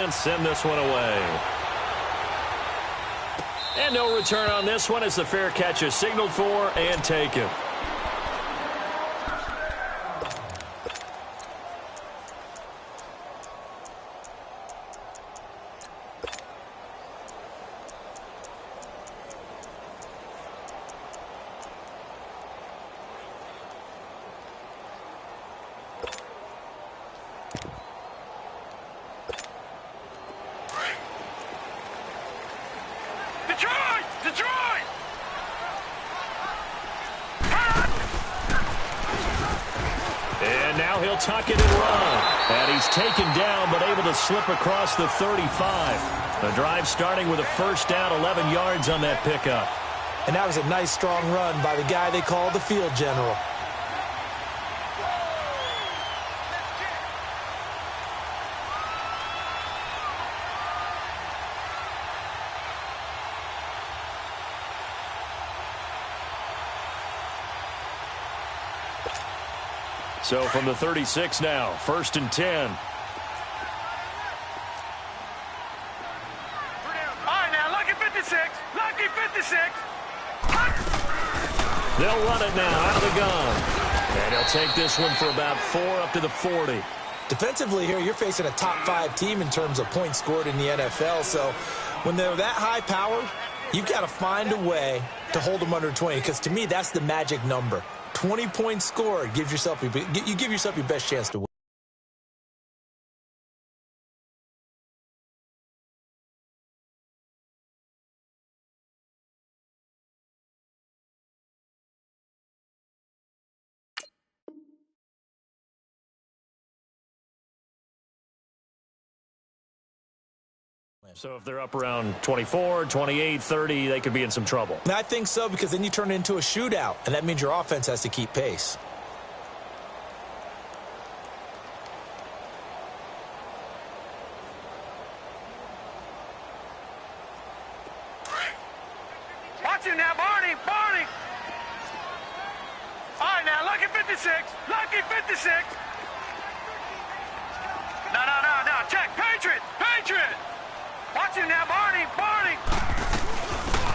and send this one away. And no return on this one as the fair catch is signaled for and taken. And now he'll tuck it and run. And he's taken down but able to slip across the 35. The drive starting with a first down, 11 yards on that pickup. And that was a nice, strong run by the guy they call the field general. So from the 36 now, 1st and 10. All right, now, lucky 56. Lucky 56. They'll run it now out of the gun. And he'll take this one for about 4 up to the 40. Defensively here, you're facing a top 5 team in terms of points scored in the NFL. So when they're that high-powered, you've got to find a way to hold them under 20. Because to me, that's the magic number. 20 points scored, you give yourself your best chance to win. So if they're up around 24, 28, 30, they could be in some trouble. I think so, because then you turn it into a shootout, and that means your offense has to keep pace. Watch him now, Barney. Barney. All right, now, lucky 56. Lucky 56. No. Check. Patriot. Watch him now, Barney.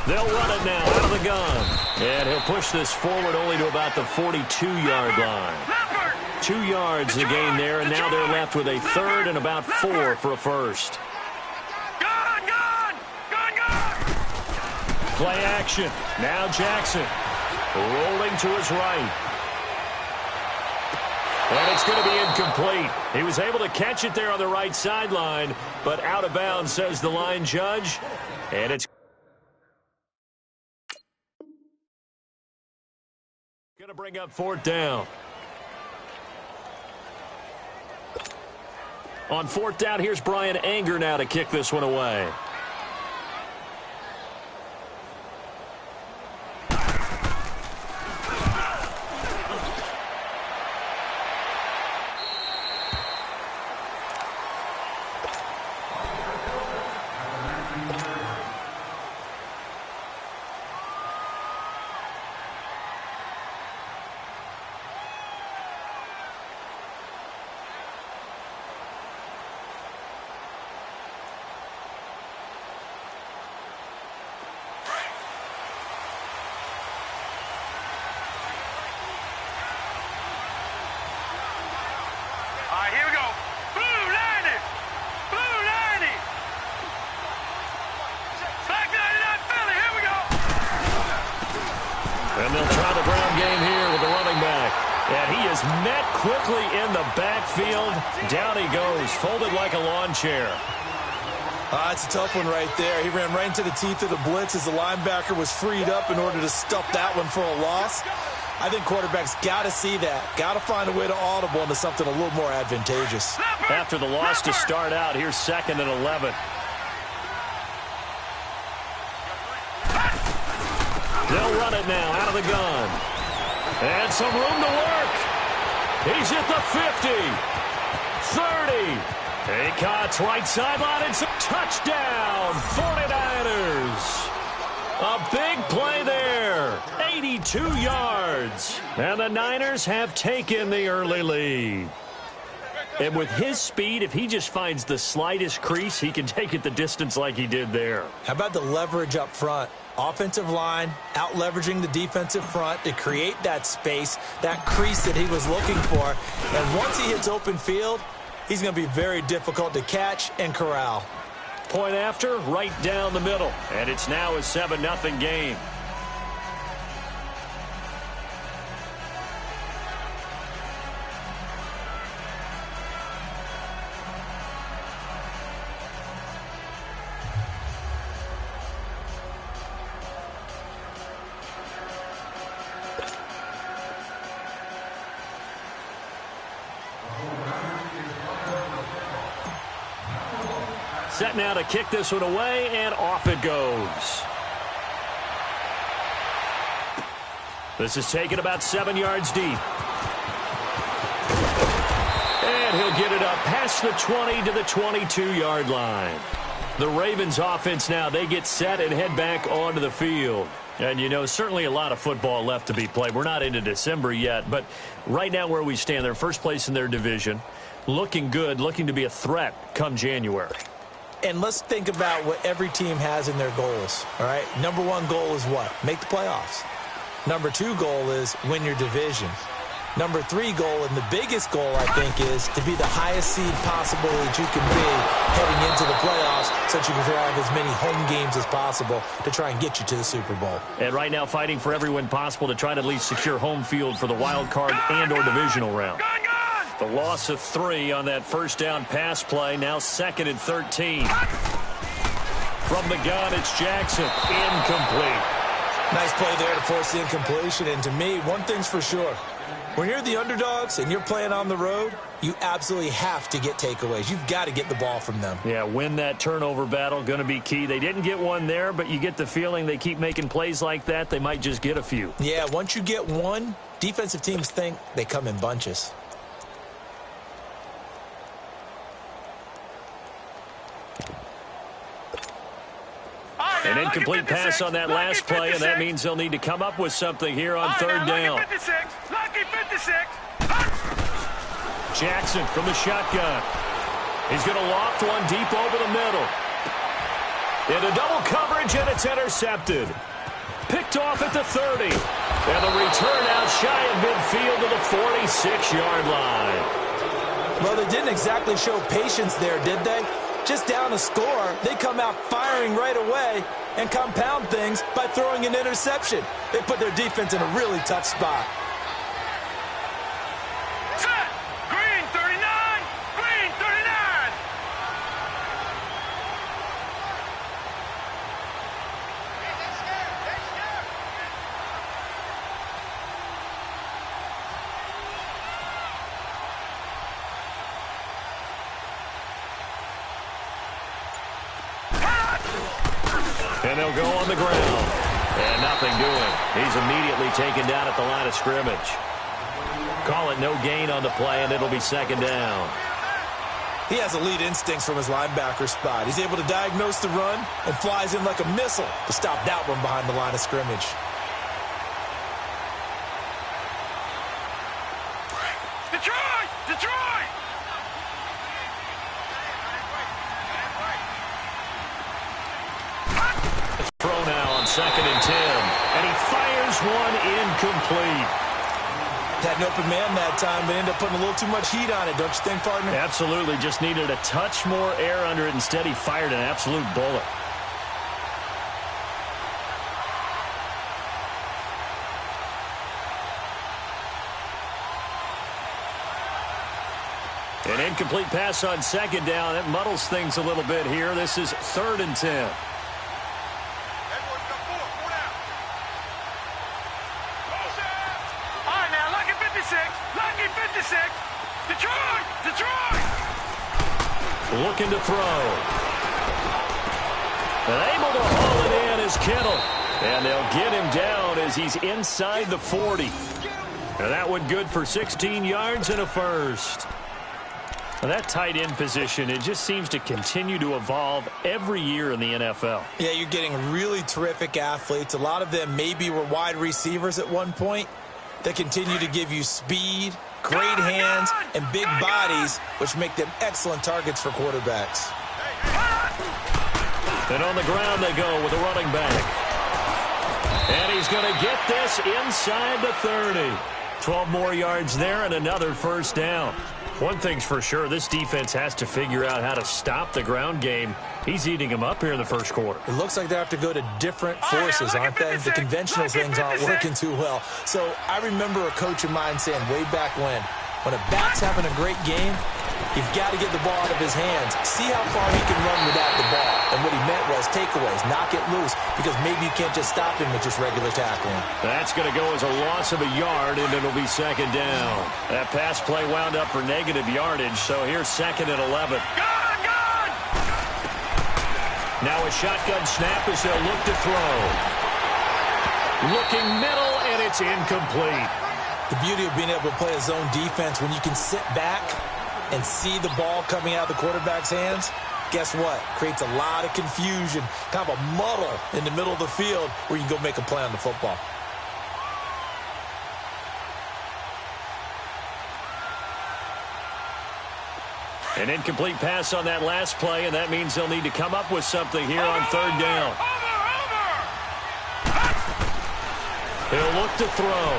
They'll run it now out of the gun. And he'll push this forward only to about the 42-yard line. 2 yards the gain there, and now they're left with a 3rd and about 4 for a first. Gun. Play action. Now Jackson rolling to his right. And it's going to be incomplete. He was able to catch it there on the right sideline, but out of bounds, says the line judge. And it's going to bring up 4th down. On 4th down, here's Brian Anger now to kick this one away. Here we go. Blue 90. Black 99 Philly. Here we go. And they'll try the ground game here with the running back. And he is met quickly in the backfield. Down he goes, folded like a lawn chair. That's a tough one right there. He ran right into the teeth of the blitz as the linebacker was freed up in order to stuff that one for a loss. I think quarterbacks got to see that. Got to find a way to audible into something a little more advantageous. After the loss to start out, here's 2nd and 11. They'll run it now out of the gun. And some room to work. He's at the 50. 30. He cuts right sideline. It's a touchdown. 49ers. A big play there. 82 yards. And the Niners have taken the early lead. And with his speed, if he just finds the slightest crease, he can take it the distance like he did there. How about the leverage up front? Offensive line out-leveraging the defensive front to create that space, that crease that he was looking for. And once he hits open field, he's going to be very difficult to catch and corral. Point after, right down the middle. And it's now a 7-0 game. Set now to kick this one away, and off it goes. This is taken about 7 yards deep. And he'll get it up past the 20 to the 22-yard line. The Ravens offense now, they get set and head back onto the field. And, you know, certainly a lot of football left to be played. We're not into December yet, but right now where we stand, they're first place in their division. Looking good, looking to be a threat come January. And let's think about what every team has in their goals, all right? Number one goal is what? Make the playoffs. Number two goal is win your division. Number three goal, and the biggest goal, I think, is to be the highest seed possible that you can be heading into the playoffs so that you can have as many home games as possible to try and get you to the Super Bowl. And right now fighting for every win possible to try to at least secure home field for the wild card and or divisional round. The loss of 3 on that first down pass play. Now 2nd and 13. From the gun, it's Jackson. Incomplete. Nice play there to force the incompletion. And to me, one thing's for sure. When you're the underdogs and you're playing on the road, you absolutely have to get takeaways. You've got to get the ball from them. Yeah, win that turnover battle, going to be key. They didn't get one there, but you get the feeling they keep making plays like that, they might just get a few. Yeah, once you get one, defensive teams think they come in bunches. An incomplete pass on that last play, and that means they'll need to come up with something here on third down. Lucky 56. Jackson from the shotgun. He's going to loft one deep over the middle. Into double coverage, and it's intercepted. Picked off at the 30. And the return out shy of midfield to the 46-yard line. Well, they didn't exactly show patience there, did they? Just down a score, they come out firing right away and compound things by throwing an interception. They put their defense in a really tough spot. Set. Green 39. Green 39. And they'll go on the ground. And nothing doing. He's immediately taken down at the line of scrimmage. Call it no gain on the play, and it'll be second down. He has elite instincts from his linebacker spot. He's able to diagnose the run and flies in like a missile to stop that one behind the line of scrimmage. Detroit! Detroit! Throw now on 2nd and 10. And he fires one incomplete. Had an open man that time, but ended up putting a little too much heat on it, don't you think, partner? Absolutely. Just needed a touch more air under it. Instead, he fired an absolute bullet. An incomplete pass on 2nd down. That muddles things a little bit here. This is 3rd and 10. Detroit! Detroit! Looking to throw. And able to haul it in is Kittle. And they'll get him down as he's inside the 40. And that one good for 16 yards and a first. Now that tight end position, it just seems to continue to evolve every year in the NFL. Yeah, you're getting really terrific athletes. A lot of them maybe were wide receivers at one point that continue to give you speed great hands, and big bodies, which make them excellent targets for quarterbacks. And on the ground they go with a running back. And he's going to get this inside the 30. 12 more yards there and another first down. One thing's for sure, this defense has to figure out how to stop the ground game. He's eating them up here in the first quarter. It looks like they have to go to different forces, aren't they? The conventional things aren't working too well. So I remember a coach of mine saying way back when a back's having a great game, you've got to get the ball out of his hands. See how far he can run without the ball. And what he meant was takeaways, knock it loose, because maybe you can't just stop him with just regular tackling. That's going to go as a loss of a yard, and it'll be second down. That pass play wound up for negative yardage, so here's second and 11. Gone! Now a shotgun snap as they'll look to throw. Looking middle, and it's incomplete. The beauty of being able to play a zone defense, when you can sit back and see the ball coming out of the quarterback's hands, guess what? Creates a lot of confusion, kind of a muddle in the middle of the field where you can go make a play on the football. An incomplete pass on that last play, and that means they'll need to come up with something here on third down. He'll look to throw.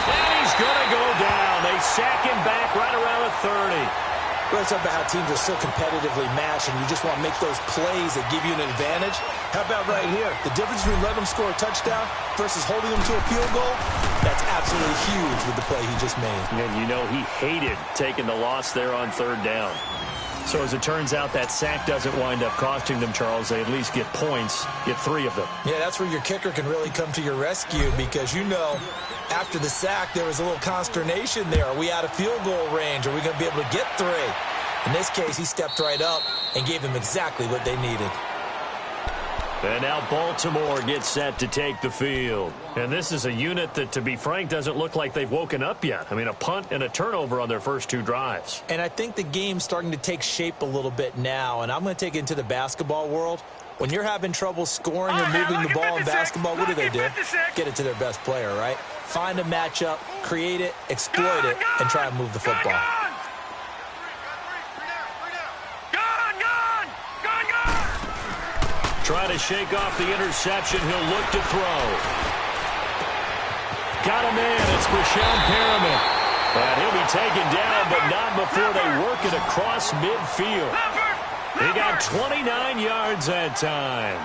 And he's going to go down. They sack him back right around the 30. We're talking about how teams are so competitively matched, and you just want to make those plays that give you an advantage. How about right here? The difference between letting them score a touchdown versus holding them to a field goal, that's absolutely huge with the play he just made. And you know he hated taking the loss there on third down. So as it turns out, that sack doesn't wind up costing them, Charles. They at least get points, get 3 of them. Yeah, that's where your kicker can really come to your rescue, because you know after the sack there was a little consternation there. Are we out of field goal range? Are we going to be able to get 3? In this case, he stepped right up and gave them exactly what they needed. And now Baltimore gets set to take the field. And this is a unit that, to be frank, doesn't look like they've woken up yet. I mean, a punt and a turnover on their first 2 drives. And I think the game's starting to take shape a little bit now. And I'm going to take it into the basketball world. When you're having trouble scoring or moving the ball in basketball, what do? Get it to their best player, right? Find a matchup, create it, exploit it, and try and move the football. Trying to shake off the interception. He'll look to throw. Got a man. It's Brashon Perriman. And he'll be taken down, but not before they work it across midfield. He got 29 yards that time.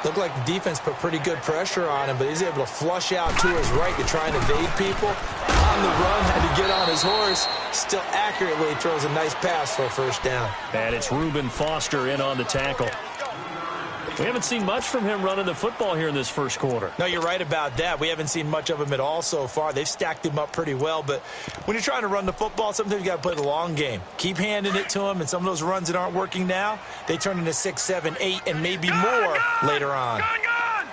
Looked like the defense put pretty good pressure on him, but he's able to flush out to his right to try and evade people. On the run, had to get on his horse. Still accurately throws a nice pass for a first down. And it's Reuben Foster in on the tackle. We haven't seen much from him running the football here in this first quarter. No, you're right about that. We haven't seen much of him at all so far. They've stacked him up pretty well, but when you're trying to run the football, sometimes you got to play the long game. Keep handing it to him, and some of those runs that aren't working now, they turn into 6, 7, 8, and maybe more later on. Gone!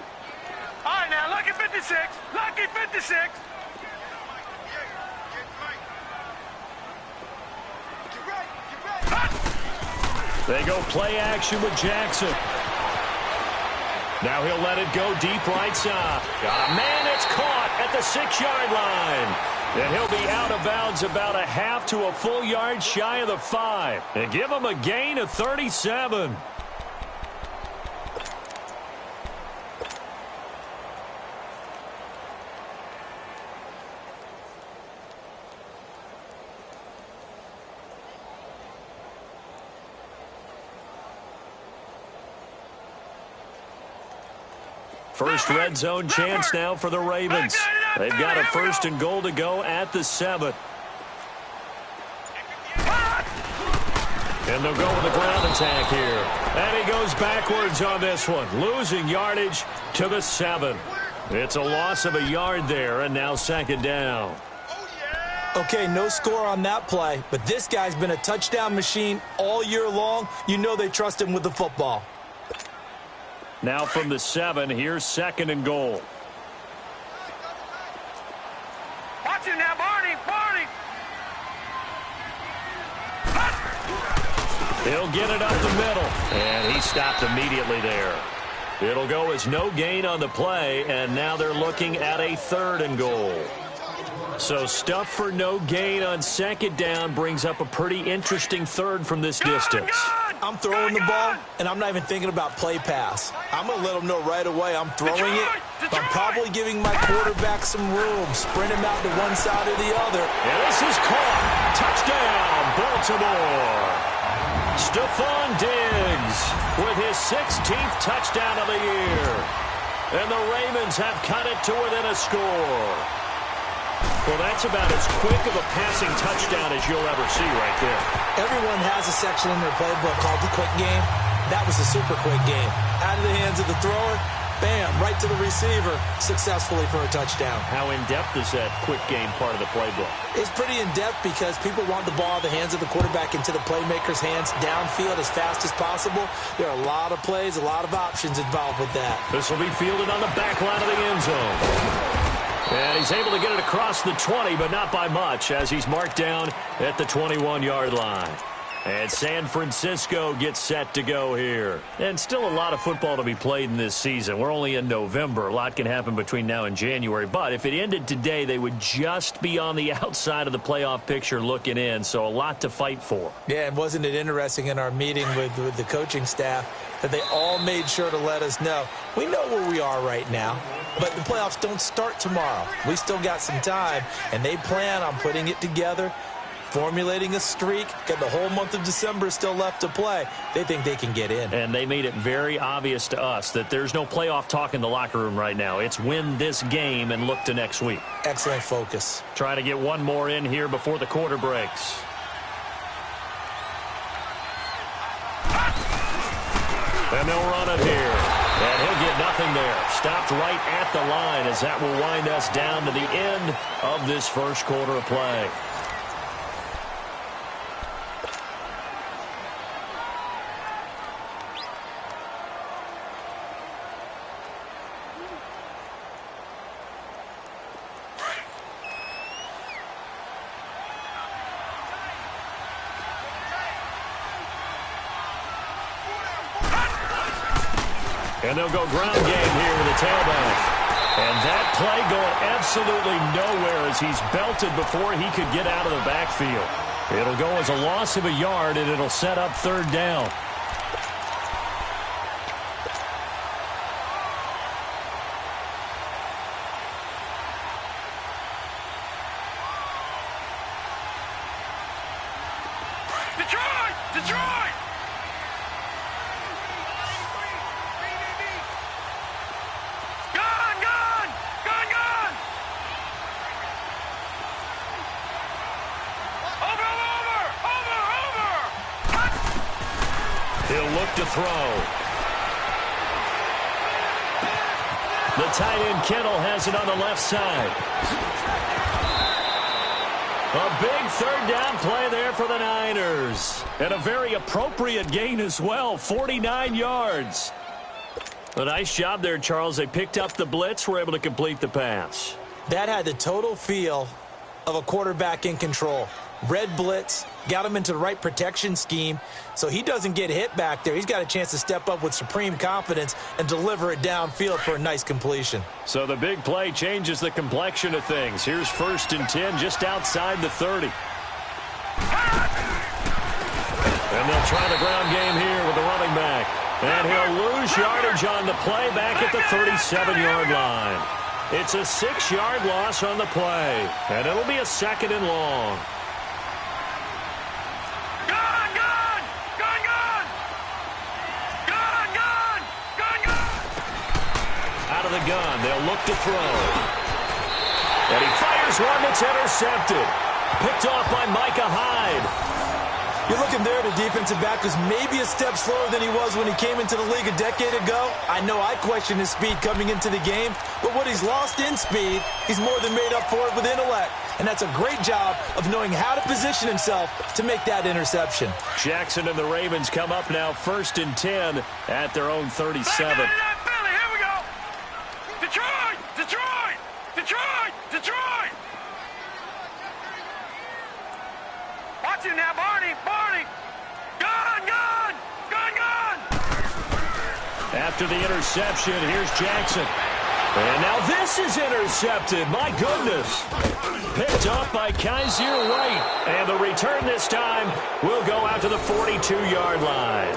All right, now, lucky 56. Lucky 56. They go play action with Jackson. Now he'll let it go deep right side. Got a man, it's caught at the 6-yard line. And he'll be out of bounds about a half to a full yard shy of the 5. And give him a gain of 37. First red zone chance now for the Ravens. They've got a 1st and goal to go at the 7. And they'll go with the ground attack here. And he goes backwards on this one, losing yardage to the 7. It's a loss of a yard there, and now second down. Okay, no score on that play, but this guy's been a touchdown machine all year long. You know they trust him with the football. Now from the 7, here's 2nd and goal. Watch him now, Barney. He'll get it up the middle. And he stopped immediately there. It'll go as no gain on the play, and now they're looking at a 3rd and goal. So stuff for no gain on second down brings up a pretty interesting third from this distance. I'm throwing the ball, and I'm not even thinking about play pass. I'm going to let them know right away I'm throwing it. But I'm probably giving my quarterback some room, sprint him out to one side or the other. And this is caught. Touchdown, Baltimore. Stephon Diggs with his 16th touchdown of the year. And the Ravens have cut it to within a score. Well, that's about as quick of a passing touchdown as you'll ever see right there. Everyone has a section in their playbook called the quick game. That was a super quick game. Out of the hands of the thrower, bam, right to the receiver, successfully for a touchdown. How in-depth is that quick game part of the playbook? It's pretty in-depth because people want the ball out of the hands of the quarterback into the playmaker's hands downfield as fast as possible. There are a lot of plays, a lot of options involved with that. This will be fielded on the back line of the end zone. And he's able to get it across the 20, but not by much, as he's marked down at the 21-yard line. And San Francisco gets set to go here. And still a lot of football to be played in this season. We're only in November. A lot can happen between now and January. But if it ended today, they would just be on the outside of the playoff picture looking in. So a lot to fight for. Yeah, and wasn't it interesting in our meeting with the coaching staff that they all made sure to let us know, we know where we are right now, but the playoffs don't start tomorrow. We still got some time, and they plan on putting it together, formulating a streak, got the whole month of December still left to play. They think they can get in. And they made it very obvious to us that there's no playoff talk in the locker room right now. It's win this game and look to next week. Excellent focus. Trying to get one more in here before the quarter breaks. And they'll run it here. And he'll get nothing there. Stopped right at the line as that will wind us down to the end of this first quarter of play. And they'll go ground game here with the tailback. And that play going absolutely nowhere as he's belted before he could get out of the backfield. It'll go as a loss of a yard, and it'll set up third down. Detroit! Detroit! Gun! Gun! Gun! Gun! Over! Over! Over! Over! He'll look to throw. The tight end Kittle has it on the left side. A big third down play there for the Niners. And a very appropriate gain as well, 49 yards. A nice job there, Charles. They picked up the blitz, were able to complete the pass. That had the total feel of a quarterback in control. Red blitz, got him into the right protection scheme, so he doesn't get hit back there. He's got a chance to step up with supreme confidence and deliver it downfield for a nice completion. So the big play changes the complexion of things. Here's 1st and 10 just outside the 30. And they'll try the ground game here with the running back. And he'll lose yardage on the play back at the 37-yard line. It's a 6-yard loss on the play, and it'll be a 2nd and long. Gun! Gun! Gun! Gun! Gun! Gun! Gun! Gun! Out of the gun, they'll look to throw. And he fires one that's intercepted. Picked off by Micah Hyde. You're looking there, the defensive back was maybe a step slower than he was when he came into the league a decade ago. I know I questioned his speed coming into the game, but what he's lost in speed, he's more than made up for it with intellect. And that's a great job of knowing how to position himself to make that interception. Jackson and the Ravens come up now 1st and 10 at their own 37. Philly, here we go! Detroit! Detroit! Detroit! Detroit! Watch him now, Barney! Barney! Gun! Gun! Gun! Gun! After the interception, here's Jackson. And now this is intercepted. My goodness. Picked up by Kaiser White. And the return this time will go out to the 42-yard line.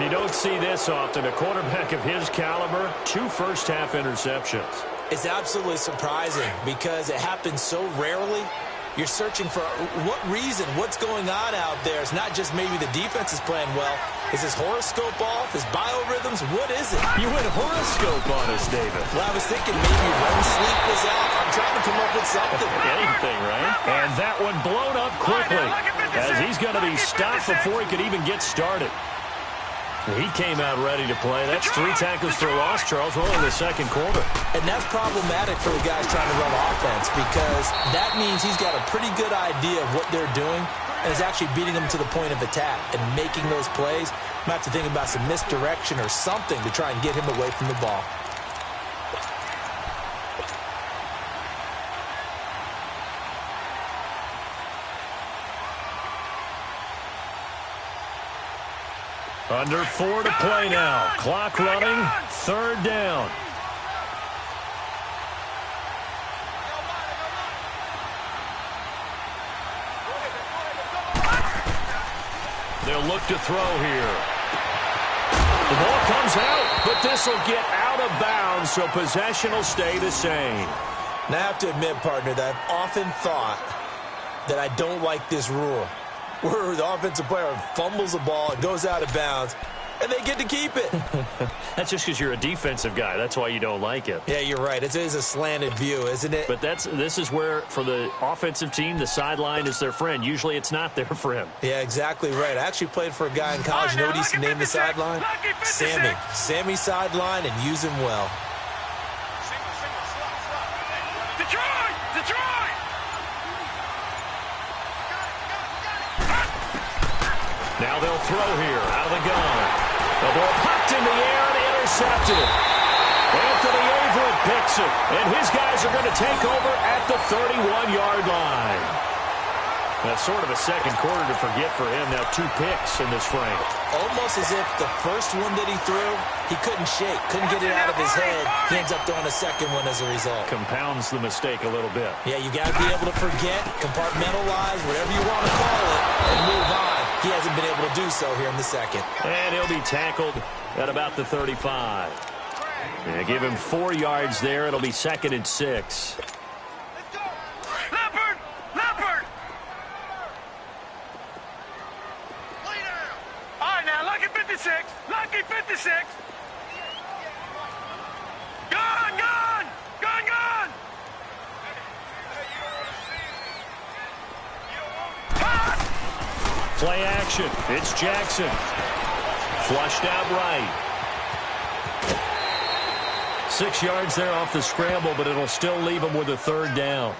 You don't see this often. A quarterback of his caliber, 2 first-half interceptions. It's absolutely surprising because it happens so rarely. You're searching for what reason, what's going on out there. It's not just maybe the defense is playing well. Is his horoscope off? His biorhythms? What is it? You went horoscope on us, David. Well, I was thinking maybe REM sleep was out. I'm trying to come up with something. Anything, right? And that one blown up quickly as he's going to be stopped before he could even get started. He came out ready to play. That's 3 tackles for loss, Charles. We're only in the second quarter. And that's problematic for the guys trying to run offense because that means he's got a pretty good idea of what they're doing and is actually beating them to the point of attack and making those plays. Might have to think about some misdirection or something to try and get him away from the ball. Under 4 to play now. Clock running. 3rd down. They'll look to throw here. The ball comes out, but this will get out of bounds, so possession will stay the same. Now, I have to admit, partner, that I've often thought that I don't like this rule, where the offensive player fumbles the ball, it goes out of bounds, and they get to keep it. That's just because you're a defensive guy. That's why you don't like it. Yeah, you're right. It is a slanted view, isn't it? But this is where, for the offensive team, the sideline is their friend. Usually it's not their friend. Yeah, exactly right. I actually played for a guy in college. You know what he used to name the sideline? Sammy. Sammy sideline, and use him well. Detroit! Detroit! Now they'll throw here out of the gun. The ball popped in the air and intercepted. Anthony Averett picks it, and his guys are going to take over at the 31-yard line. That's sort of a second quarter to forget for him. Now 2 picks in this frame. Almost as if the first one that he threw, he couldn't shake, couldn't get it out of his head. He ends up throwing a second one as a result. Compounds the mistake a little bit. Yeah, you got to be able to forget, compartmentalize, whatever you want to call it, and move on. He hasn't been able to do so here in the second. And he'll be tackled at about the 35. Yeah, give him 4 yards there. It'll be 2nd and 6. Leopard! Leopard! All right, now, lucky 56. Lucky 56. Gun, gun! Gun, gun! Play action. It's Jackson. Flushed out right. 6 yards there off the scramble, but it'll still leave him with a 3rd down.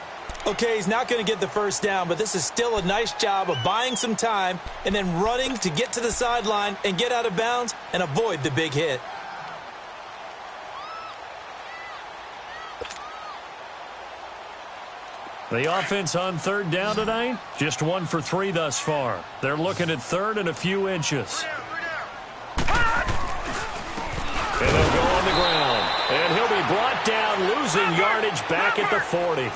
Okay, he's not going to get the first down, but this is still a nice job of buying some time and then running to get to the sideline and get out of bounds and avoid the big hit. The offense on 3rd down tonight, just 1 for 3 thus far. They're looking at 3rd and a few inches. And they'll go on the ground. And he'll be brought down, losing yardage back at the 40.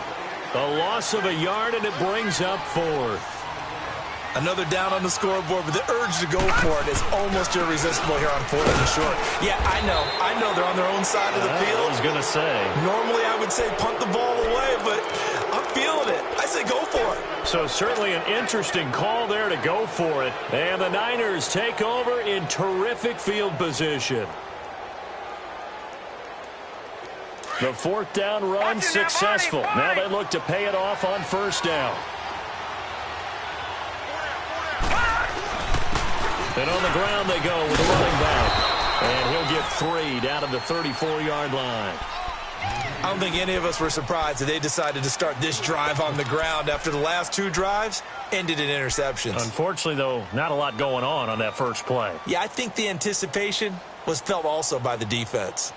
A loss of a yard, and it brings up 4th. Another down on the scoreboard, but the urge to go for it is almost irresistible here on 4th and short. Yeah, I know they're on their own side of the field. I was going to say. Normally I would say punt the ball away, but I'm feeling it. I say go for it. So certainly an interesting call there to go for it. And the Niners take over in terrific field position. The 4th down run successful. Now they look to pay it off on 1st down. And on the ground they go with a running back. And he'll get 3 down at the 34-yard line. I don't think any of us were surprised that they decided to start this drive on the ground after the last 2 drives ended in interceptions. Unfortunately, though, not a lot going on that first play. Yeah, I think the anticipation was felt also by the defense.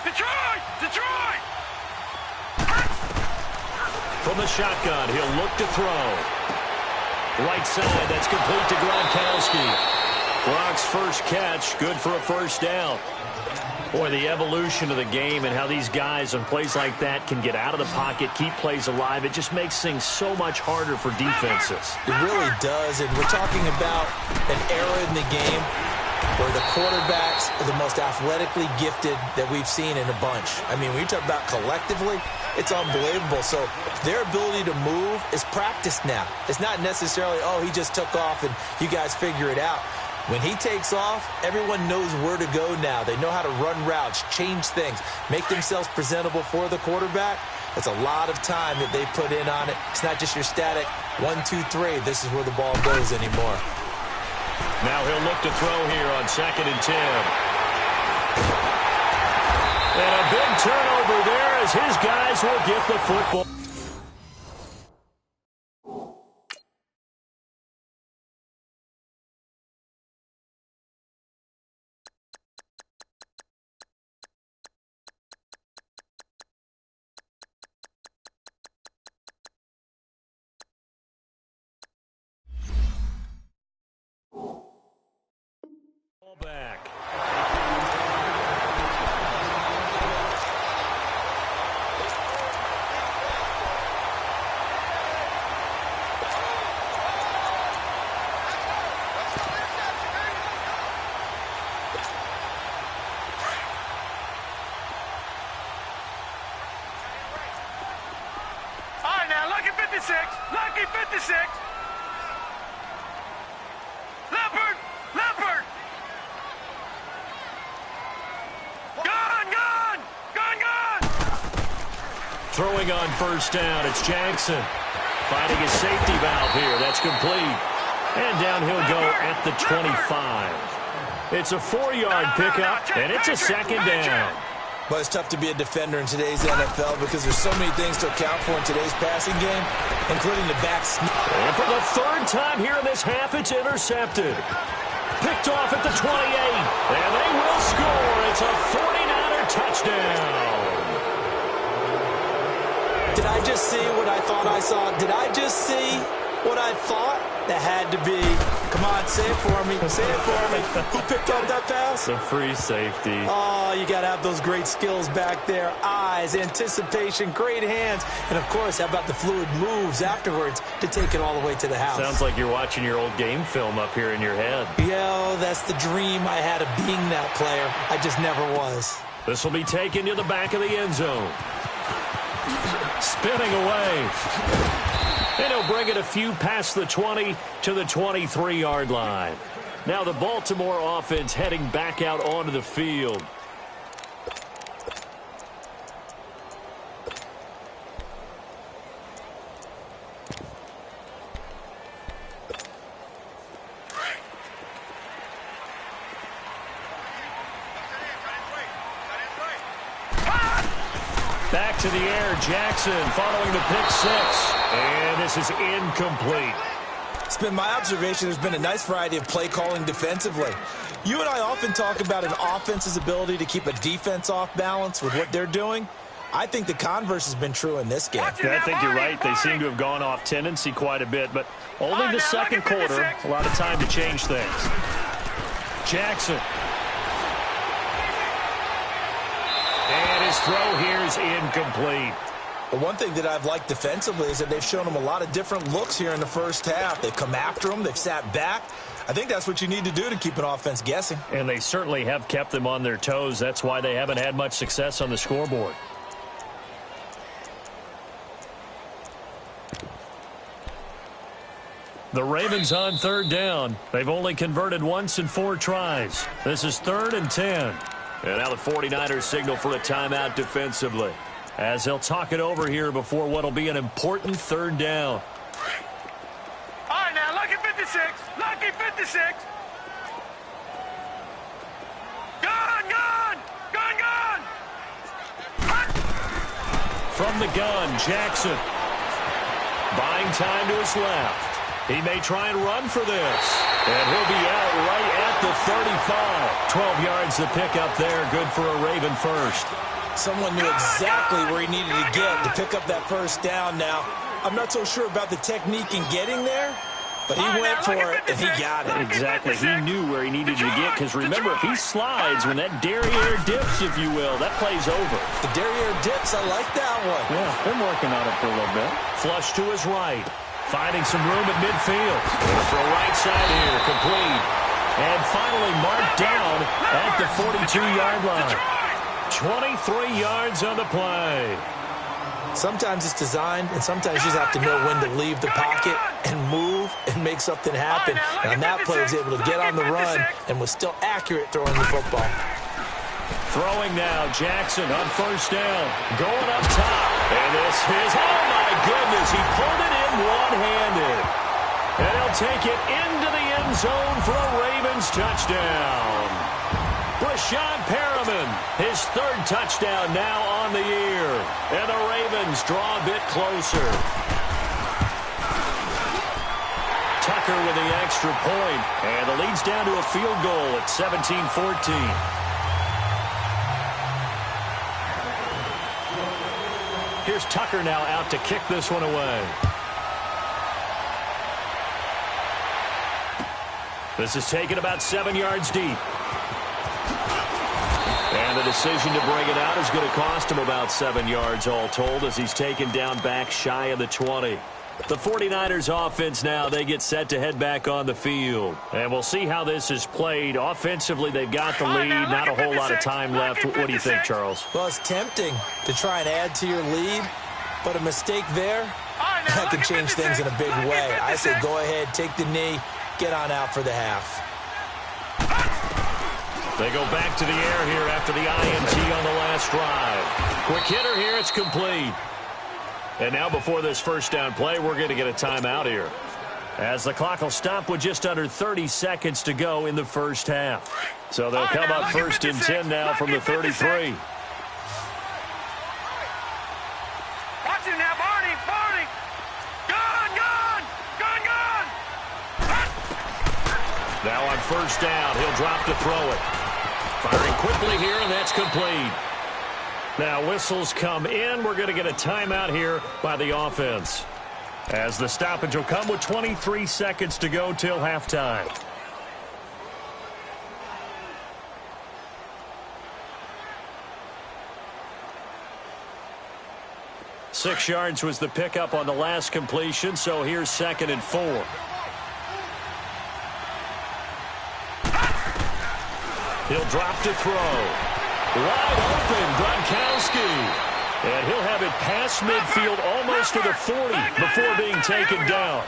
Detroit! Detroit! From the shotgun, he'll look to throw. Right side, that's complete to Gronkowski. Gronk's first catch, good for a first down. Boy, the evolution of the game and how these guys on plays like that can get out of the pocket, keep plays alive, it just makes things so much harder for defenses. It really does, and we're talking about an era in the game where the quarterbacks are the most athletically gifted that we've seen in a bunch. I mean, when you talk about collectively, it's unbelievable. So their ability to move is practiced now. It's not necessarily, oh, he just took off and you guys figure it out. When he takes off, everyone knows where to go now. They know how to run routes, change things, make themselves presentable for the quarterback. It's a lot of time that they put in on it. It's not just your static 1, 2, 3. This is where the ball goes anymore. Now he'll look to throw here on 2nd and 10. And a big turnover there as his guys will get the football. Back. All right, now, lucky 56. Lucky 56. Leopard. Leopard. Gone, gone. Gone, gone. Throwing on first down, it's Jackson. Finding his safety valve here. That's complete. And down he'll go at the 25. It's a 4-yard pickup, and it's a 2nd down. But it's tough to be a defender in today's NFL because there's so many things to account for in today's passing game, including the back sneak. And for the 3rd time here in this half, it's intercepted. Picked off at the 28, and they will score. It's a 49er touchdown. Did I just see what I thought I saw? Did I just see what I thought? That had to be. Come on, say it for me. Say it for me. Who picked up that pass? The free safety. Oh, you got to have those great skills back there. Eyes, anticipation, great hands. And, of course, how about the fluid moves afterwards to take it all the way to the house? Sounds like you're watching your old game film up here in your head. Yo, that's the dream I had of being that player. I just never was. This will be taken to the back of the end zone. Spinning away. And he'll bring it a few past the 20 to the 23-yard line. Now the Baltimore offense heading back out onto the field. Back to the air, Jackson following the pick 6. And this is incomplete. It's been my observation there's been a nice variety of play calling defensively. You and I often talk about an offense's ability to keep a defense off balance with what they're doing. I think the converse has been true in this game. Yeah, I think you're right. They seem to have gone off tendency quite a bit, but only the second quarter. A lot of time to change things. Jackson. And his throw here is incomplete. The one thing that I've liked defensively is that they've shown them a lot of different looks here in the first half. They've come after them. They've sat back. I think that's what you need to do to keep an offense guessing. And they certainly have kept them on their toes. That's why they haven't had much success on the scoreboard. The Ravens on 3rd down. They've only converted once in 4 tries. This is 3rd and 10. And now the 49ers signal for a timeout defensively, as they'll talk it over here before what will be an important 3rd down. All right, now, lucky 56. Lucky 56. Gone, gone. Gone, gone. From the gun, Jackson. Buying time to his left. He may try and run for this. And he'll be out right at the 35. 12 yards to pick up there. Good for a Raven first. Someone knew exactly where he needed to get to pick up that first down. Now, I'm not so sure about the technique in getting there, but he went for it, and he got it. Exactly. He knew where he needed to get, because remember, if he slides, when that derriere dips, if you will, that play's over. The derriere dips, I like that one. Yeah, been working on it for a little bit. Flush to his right. Finding some room at midfield. Gonna throw right side here, complete. And finally marked down at the 42-yard line. 23 yards on the play. Sometimes it's designed, and sometimes you just have to know when to leave the pocket and move and make something happen. And on that play, he was able to get on the run and was still accurate throwing the football. Throwing now, Jackson on first down. Going up top. And this is, oh my goodness, he pulled it in one-handed. And he'll take it into the end zone for a Ravens touchdown. Brashad Perriman, his third touchdown now on the year. And the Ravens draw a bit closer. Tucker with the extra point. And the lead's down to a field goal at 17-14. Here's Tucker now out to kick this one away. This is taken about 7 yards deep. And the decision to bring it out is going to cost him about 7 yards all told, as he's taken down back shy of the 20. The 49ers offense now, they get set to head back on the field. And we'll see how this is played. Offensively, they've got the lead. Not a whole lot of time left. What do you think, Charles? Well, it's tempting to try and add to your lead, but a mistake there, that can change things in a big way. I say go ahead, take the knee, get on out for the half. They go back to the air here after the INT on the last drive. Quick hitter here, it's complete. And now before this first down play, we're going to get a timeout here, as the clock will stop with just under 30 seconds to go in the first half. So they'll come up first and 10 now from the 33. Watch him now, Barney, Barney. Gun. Now on first down, he'll drop to throw it. Firing quickly here, and that's complete. Now whistles come in. We're going to get a timeout here by the offense, as the stoppage will come with 23 seconds to go till halftime. Six yards was the pickup on the last completion, so here's 2nd and 4. He'll drop to throw. Wide open, Gronkowski. And he'll have it past midfield, almost to the 40 before being taken down.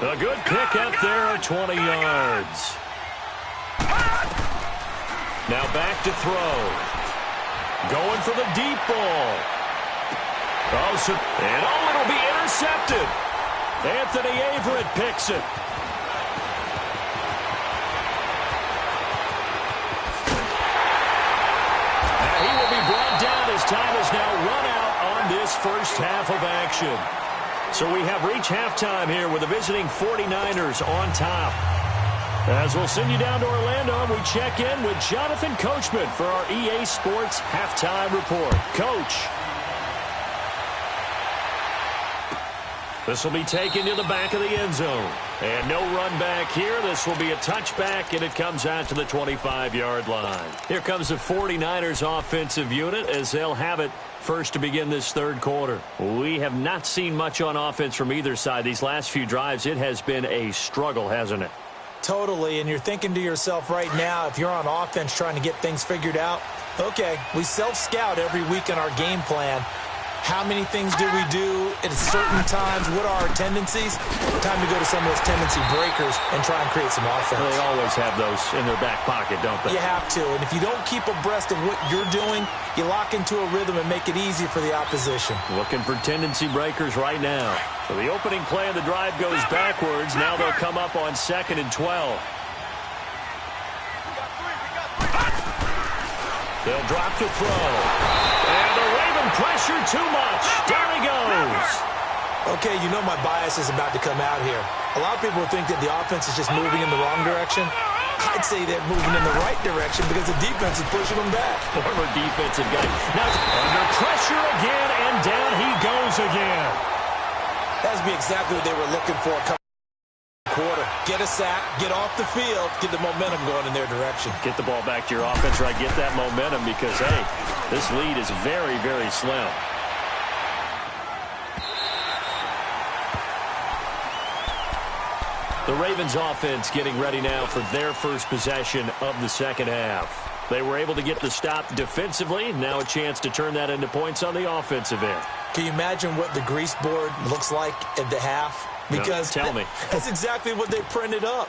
A good pick up there, 20 yards. Now back to throw. Going for the deep ball. It'll be intercepted. Anthony Averett picks it. He will be brought down as time is now run out on this first half of action. So we have reached halftime here with the visiting 49ers on top. As we'll send you down to Orlando, and we check in with Jonathan Coachman for our EA Sports Halftime Report. Coach. This will be taken to the back of the end zone. And no run back here. This will be a touchback, and it comes out to the 25-yard line. Here comes the 49ers offensive unit as they'll have it first to begin this third quarter. We have not seen much on offense from either side. These last few drives, it has been a struggle, hasn't it? Totally, and you're thinking to yourself right now, if you're on offense trying to get things figured out, okay, we self-scout every week in our game plan. How many things do we do at certain times? What are our tendencies? Time to go to some of those tendency breakers and try and create some offense. Well, they always have those in their back pocket, don't they? You have to. And if you don't keep abreast of what you're doing, you lock into a rhythm and make it easy for the opposition. Looking for tendency breakers right now. So the opening play of the drive goes backwards. Now they'll come up on 2nd and 12. They'll drop to throw. And the Raven pressure too much. Down he goes. Okay, you know my bias is about to come out here. A lot of people think that the offense is just moving in the wrong direction. I'd say they're moving in the right direction because the defense is pushing them back. Former defensive guy. Now it's under pressure again, and down he goes again. That would be exactly what they were looking for coming quarter. Get a sack, get off the field, get the momentum going in their direction. Get the ball back to your offense, right? Get that momentum because, hey, this lead is very, very slim. The Ravens offense getting ready now for their first possession of the second half. They were able to get the stop defensively. Now a chance to turn that into points on the offensive end. Can you imagine what the grease board looks like at the half? Because no, tell me. That's exactly what they printed up.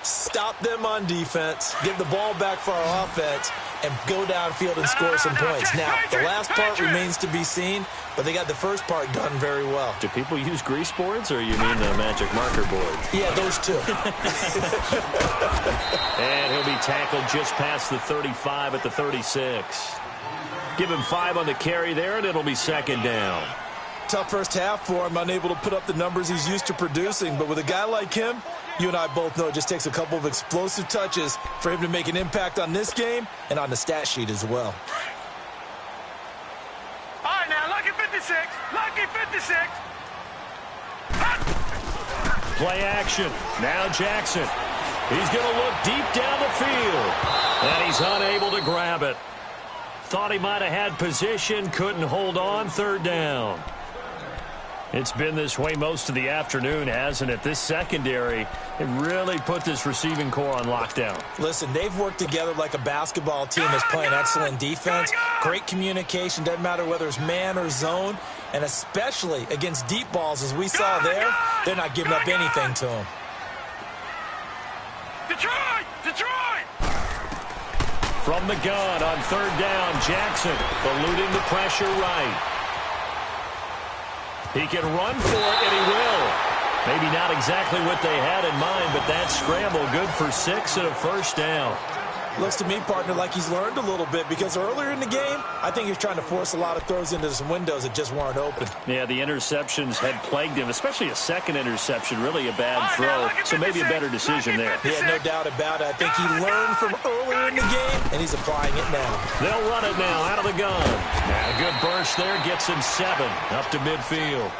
Stop them on defense, get the ball back for our offense, and go downfield and score some points. Now, the last part remains to be seen, but they got the first part done very well. Do people use grease boards, or you mean the magic marker boards? Yeah, those two. And he'll be tackled just past the 35 at the 36. Give him 5 on the carry there, and it'll be second down. Tough first half for him, unable to put up the numbers he's used to producing. But with a guy like him, you and I both know it just takes a couple of explosive touches for him to make an impact on this game and on the stat sheet as well. All right, now, lucky 56. Lucky 56. Play action. Now Jackson. He's going to look deep down the field. And he's unable to grab it. Thought he might have had position, couldn't hold on, third down. It's been this way most of the afternoon, hasn't it? This secondary, it really put this receiving core on lockdown. Listen, they've worked together like a basketball team that's playing excellent defense. Great communication, doesn't matter whether it's man or zone. And especially against deep balls, as we saw there, they're not giving up anything to them. Detroit! Detroit! From the gun on third down, Jackson eluding the pressure right. He can run for it, and he will. Maybe not exactly what they had in mind, but that scramble good for 6 and a first down. Looks to me, partner, like he's learned a little bit because earlier in the game, I think he was trying to force a lot of throws into some windows that just weren't open. Yeah, the interceptions had plagued him, especially a second interception, really a bad throw. So maybe a better decision there. Yeah, no doubt about it. I think he learned from earlier in the game, and he's applying it now. They'll run it now out of the gun. And a good burst there gets him 7 up to midfield.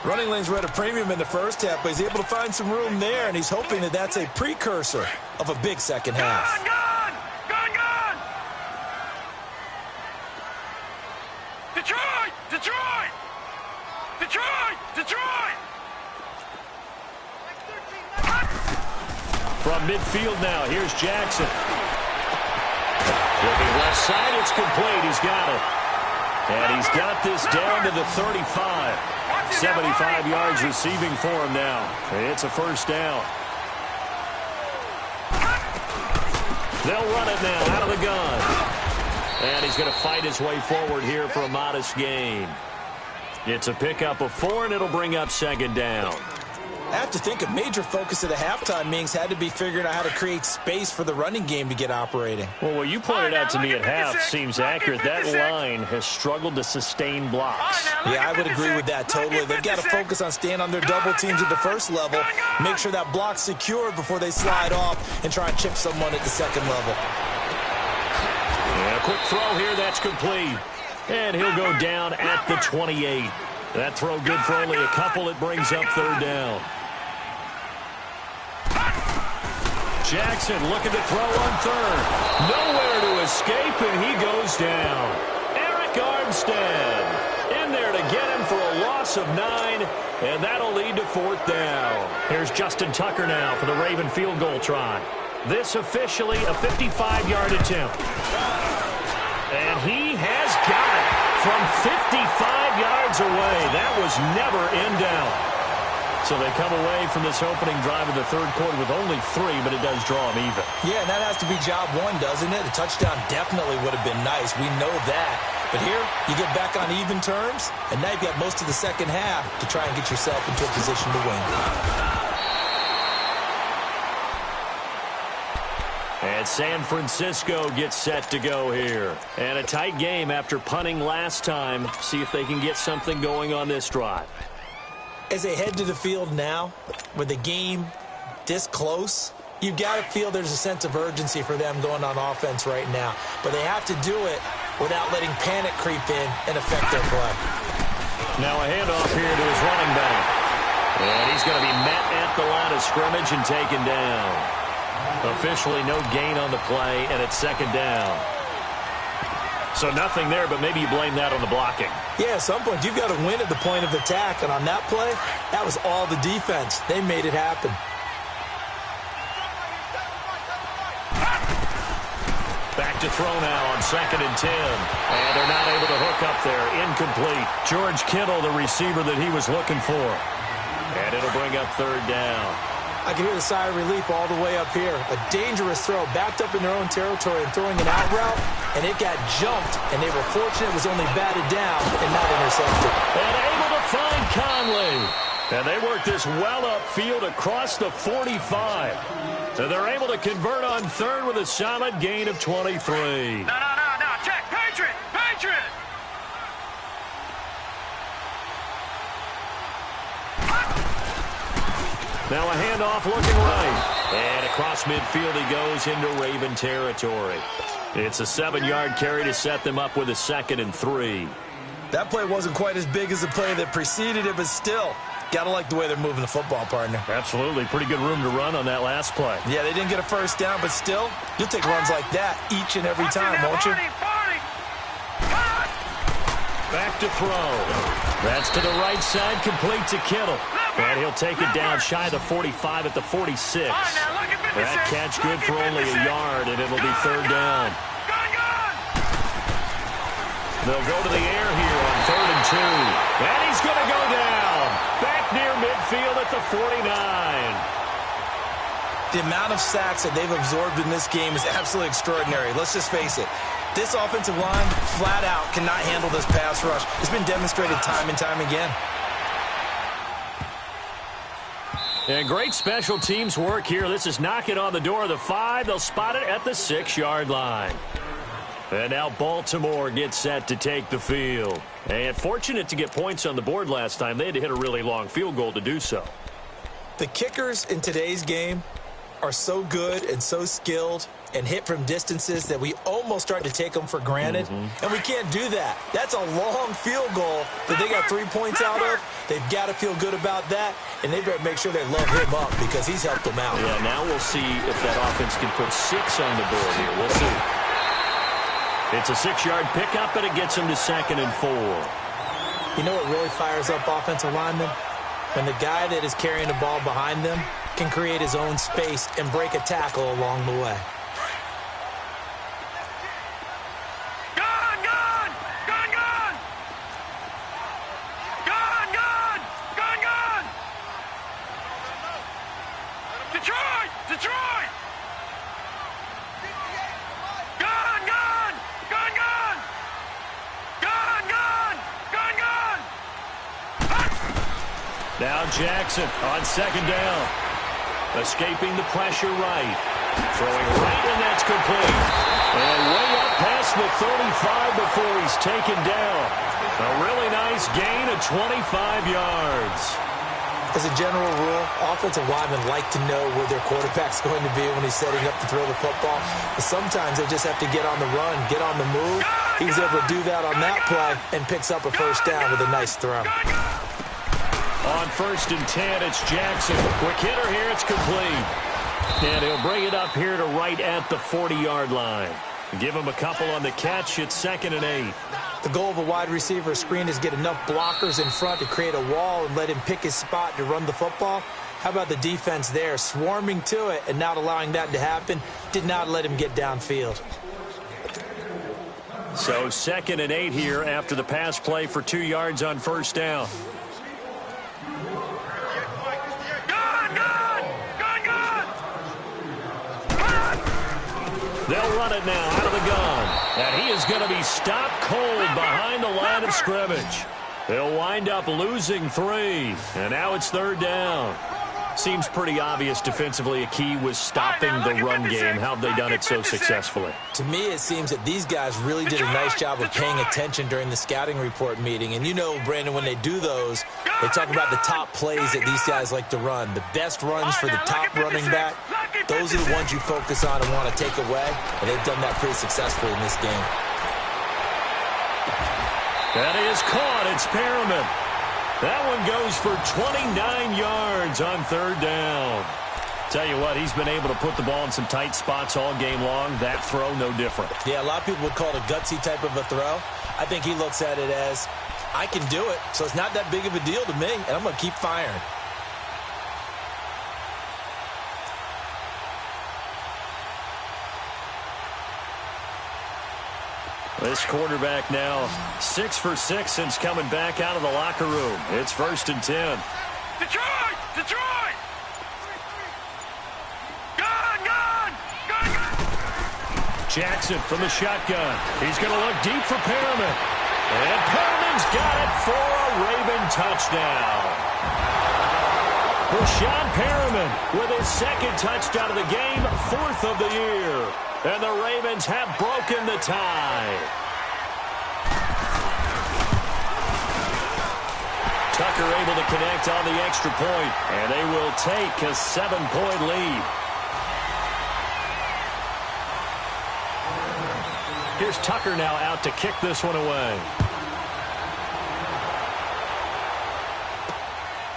Running lanes were at a premium in the first half, but he's able to find some room there, and he's hoping that that's a precursor of a big second half. Gun! Detroit! Detroit! Detroit! Detroit! From midfield now, here's Jackson. Looking left side, it's complete. He's got it. And he's got this down to the 35. 75 yards receiving for him now. It's a first down. They'll run it now out of the gun. And he's going to fight his way forward here for a modest gain. It's a pickup of 4, and it'll bring up second down. I have to think a major focus of the halftime meetings had to be figuring out how to create space for the running game to get operating. Well, what you pointed out to me at half seems accurate. That line has struggled to sustain blocks. Yeah, I would agree with that totally. They've got to focus on staying on their double teams at the first level, make sure that block's secure before they slide off and try and chip someone at the second level. Yeah, quick throw here, that's complete. And he'll go down at the 28. That throw good for only a couple. It brings up third down. Jackson looking to throw on third. Nowhere to escape, and he goes down. Eric Armstead in there to get him for a loss of 9, and that'll lead to fourth down. Here's Justin Tucker now for the Raven field goal try. This officially a 55-yard attempt. And he has got it from 55 yards away. That was never in doubt. So they come away from this opening drive of the third quarter with only 3, but it does draw them even. Yeah, and that has to be job 1, doesn't it? A touchdown definitely would have been nice. We know that. But here, you get back on even terms, and now you've got most of the second half to try and get yourself into a position to win. And San Francisco gets set to go here. And a tight game after punting last time. See if they can get something going on this drive. As they head to the field now, with the game this close, you've got to feel there's a sense of urgency for them going on offense right now. But they have to do it without letting panic creep in and affect their play. Now a handoff here to his running back. And he's going to be met at the line of scrimmage and taken down. Officially no gain on the play, and it's second down. So nothing there, but maybe you blame that on the blocking. Yeah, at some point, you've got to win at the point of attack. And on that play, that was all the defense. They made it happen. Back to throw now on 2nd and 10. And they're not able to hook up there. Incomplete. George Kittle, the receiver that he was looking for. And it'll bring up 3rd down. I can hear the sigh of relief all the way up here. A dangerous throw, backed up in their own territory and throwing an out route, and it got jumped, and they were fortunate it was only batted down and not intercepted. And able to find Conley. And they work this well upfield across the 45. So they're able to convert on 3rd with a solid gain of 23. No, check. Patriot! Now a handoff looking right. And across midfield he goes into Raven territory. It's a 7-yard carry to set them up with a 2nd and 3. That play wasn't quite as big as the play that preceded it, but still, got to like the way they're moving the football, partner. Absolutely. Pretty good room to run on that last play. Yeah, they didn't get a first down, but still, you'll take runs like that each and every time, won't you? Back to throw. That's to the right side, complete to Kittle. And he'll take it down shy of the 45 at the 46. That catch good for only a yard, and it'll be 3rd down. They'll go to the air here on 3rd and 2. And he's going to go down. Back near midfield at the 49. The amount of sacks that they've absorbed in this game is absolutely extraordinary. Let's just face it. This offensive line, flat out, cannot handle this pass rush. It's been demonstrated time and time again. And great special teams work here. This is knocking on the door of the 5. They'll spot it at the 6-yard line. And now Baltimore gets set to take the field. And fortunate to get points on the board last time. They had to hit a really long field goal to do so. The kickers in today's game are so good and so skilled and hit from distances that we almost start to take them for granted. And we can't do that. That's a long field goal that they got 3 points out of. They've got to feel good about that, and they better make sure they love him up because he's helped them out. Yeah, now we'll see if that offense can put 6 on the board here. We'll see. It's a 6-yard pickup, and it gets them to 2nd and 4. You know what really fires up offensive linemen? When the guy that is carrying the ball behind them can create his own space and break a tackle along the way. Detroit! Now Jackson on 2nd down. Escaping the pressure right. Throwing right, and that's complete. And way up past the 35 before he's taken down. A really nice gain of 25 yards. As a general rule, offensive linemen like to know where their quarterback's going to be when he's setting up to throw the football. But sometimes they just have to get on the run, get on the move. He was able to do that on that play and picks up a first down with a nice throw. On 1st and 10, it's Jackson. Quick hitter here, it's complete. And he'll bring it up here to right at the 40-yard line. Give him a couple on the catch. It's 2nd and 8. The goal of a wide receiver screen is get enough blockers in front to create a wall and let him pick his spot to run the football. How about the defense there, swarming to it and not allowing that to happen? Did not let him get downfield. So 2nd and 8 here after the pass play for 2 yards on 1st down. They'll run it now out of the gun. And he is going to be stopped cold behind the line of scrimmage. They'll wind up losing 3. And now it's 3rd down. Seems pretty obvious defensively a key was stopping the run game. How have they done it so successfully? To me, it seems that these guys really did a nice job of paying attention during the scouting report meeting. And you know, Brandon, when they do those, they talk about the top plays that these guys like to run. The best runs for the top running back, those are the ones you focus on and want to take away. And they've done that pretty successfully in this game. That is caught. It's Perriman. That one goes for 29 yards on third down. Tell you what, he's been able to put the ball in some tight spots all game long. That throw, no different. Yeah, a lot of people would call it a gutsy type of a throw. I think he looks at it as, I can do it, so it's not that big of a deal to me, and I'm going to keep firing. This quarterback now 6 for 6 since coming back out of the locker room. It's 1st and 10. Detroit! Detroit! Gun! Gun! Gun! Jackson from the shotgun. He's going to look deep for Perriman. And Perriman's got it for a Raven touchdown. Rashawn Perriman with his 2nd touchdown of the game, 4th of the year. And the Ravens have broken the tie. Tucker able to connect on the extra point, and they will take a 7-point lead. Here's Tucker now out to kick this one away.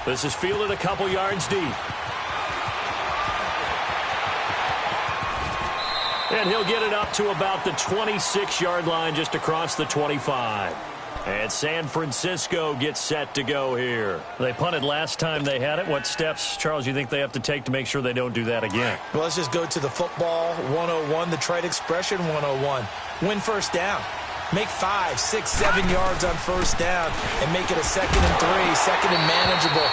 This is fielded a couple yards deep. And he'll get it up to about the 26-yard line, just across the 25. And San Francisco gets set to go here. They punted last time they had it. What steps, Charles, you think they have to take to make sure they don't do that again? Well, let's just go to the football 101, the trite expression 101. Win first down. Make 5, 6, 7 yards on first down and make it a 2nd and 3, 2nd and manageable.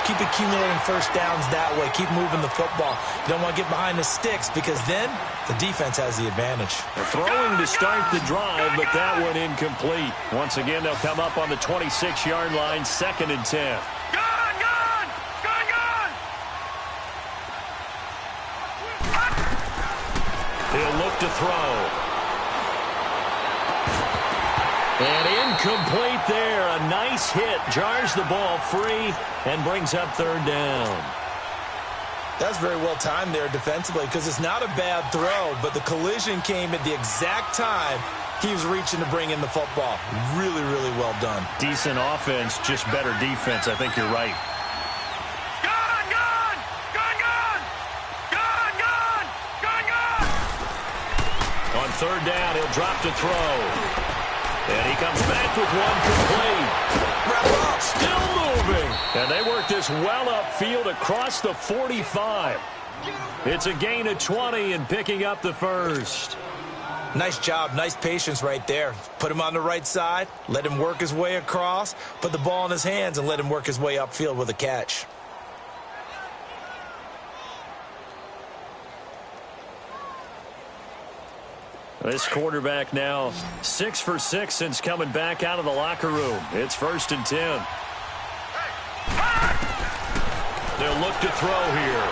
Keep accumulating first downs that way. Keep moving the football. You don't want to get behind the sticks because then the defense has the advantage. They're throwing to start the drive, but that one incomplete. Once again, they'll come up on the 26-yard line, 2nd and 10. Gun! Gun! Gun! Gun! He'll look to throw. And incomplete there. A nice hit. Jars the ball free and brings up 3rd down. That's very well timed there defensively because it's not a bad throw, but the collision came at the exact time he was reaching to bring in the football. Really, really well done. Decent offense, just better defense. I think you're right. Gun! Gun! Gun! Gun! Gun! Gun! Gun! Gun! On 3rd down, he'll drop to throw. And he comes back with one complete. Wrap up. Still moving. And they work this well upfield across the 45. It's a gain of 20 and picking up the 1st. Nice job. Nice patience right there. Put him on the right side. Let him work his way across. Put the ball in his hands and let him work his way upfield with a catch. This quarterback now 6 for 6 since coming back out of the locker room. It's 1st and 10. They'll look to throw here.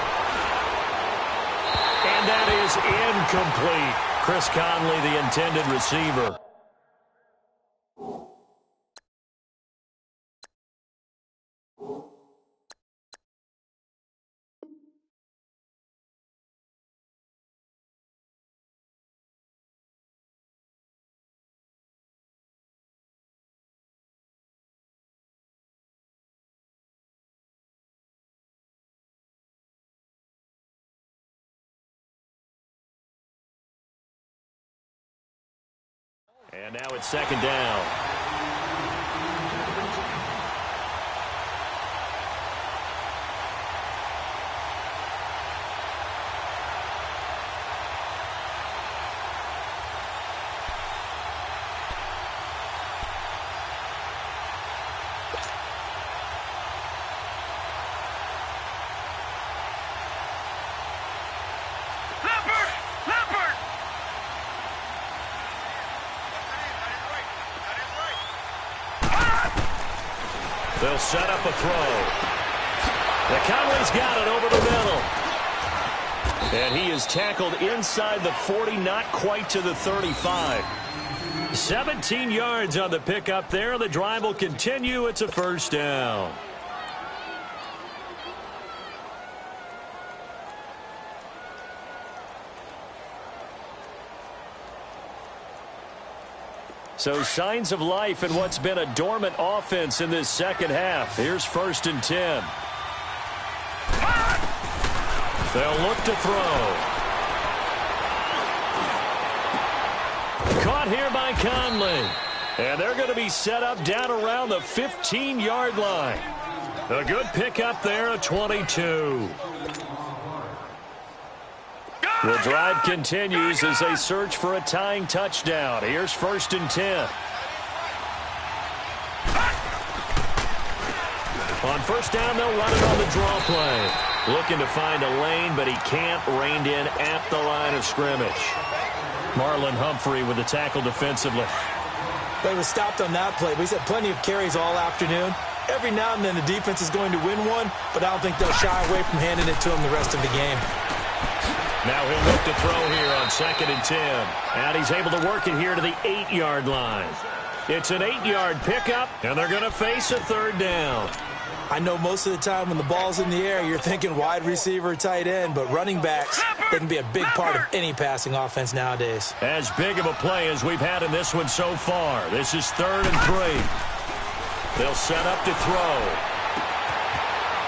And that is incomplete. Chris Conley, the intended receiver. And now it's 2nd down. They'll set up a throw. The Conley's got it over the middle. And he is tackled inside the 40, not quite to the 35. 17 yards on the pickup there. The drive will continue. It's a first down. So signs of life in what's been a dormant offense in this second half. Here's 1st and 10. They'll look to throw. Caught here by Conley. And they're going to be set up down around the 15-yard line. A good pickup there at 22. The drive continues as they search for a tying touchdown. Here's 1st and 10. On first down, they'll run it on the draw play. Looking to find a lane, but he can't. Reined in at the line of scrimmage. Marlon Humphrey with the tackle defensively. They were stopped on that play, but he's had plenty of carries all afternoon. Every now and then the defense is going to win one, but I don't think they'll shy away from handing it to him the rest of the game. Now he'll look to throw here on 2nd and 10. And he's able to work it here to the 8-yard line. It's an 8-yard pickup, and they're going to face a 3rd down. I know most of the time when the ball's in the air, you're thinking wide receiver, tight end, but running backs, they can be a big part of any passing offense nowadays. As big of a play as we've had in this one so far. This is 3rd and 3. They'll set up to throw.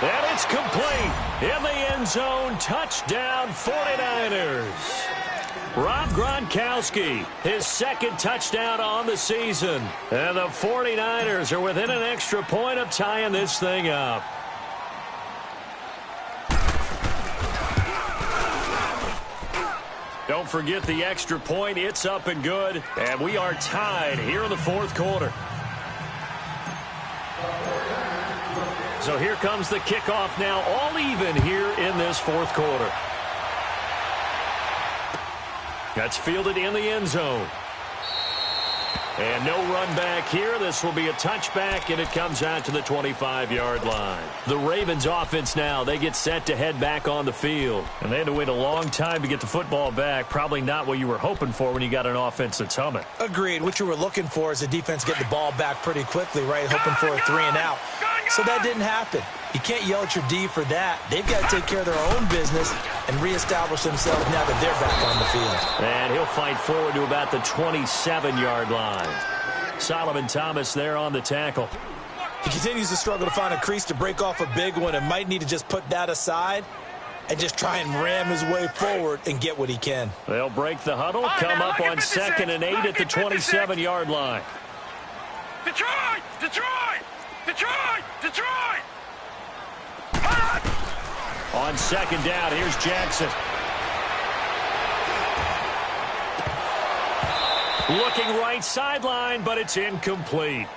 And it's complete. In the end zone, touchdown 49ers. Rob Gronkowski, his 2nd touchdown on the season. And the 49ers are within an extra point of tying this thing up. Don't forget the extra point. It's up and good. And we are tied here in the 4th quarter. So here comes the kickoff now, all even here in this 4th quarter. That's fielded in the end zone. And no run back here. This will be a touchback, and it comes out to the 25-yard line. The Ravens offense now, they get set to head back on the field. And they had to wait a long time to get the football back. Probably not what you were hoping for when you got an offense that's humming. Agreed. What you were looking for is the defense get the ball back pretty quickly, right? Hoping for a 3 and out. So that didn't happen. You can't yell at your D for that. They've got to take care of their own business and reestablish themselves now that they're back on the field. And he'll fight forward to about the 27-yard line. Solomon Thomas there on the tackle. He continues to struggle to find a crease to break off a big one and might need to just put that aside and just try and ram his way forward and get what he can. They'll break the huddle, come up on 2nd and 8 at the 27-yard line. Detroit! Detroit! Detroit! Detroit! On 2nd down, here's Jackson. Looking right sideline, but it's incomplete.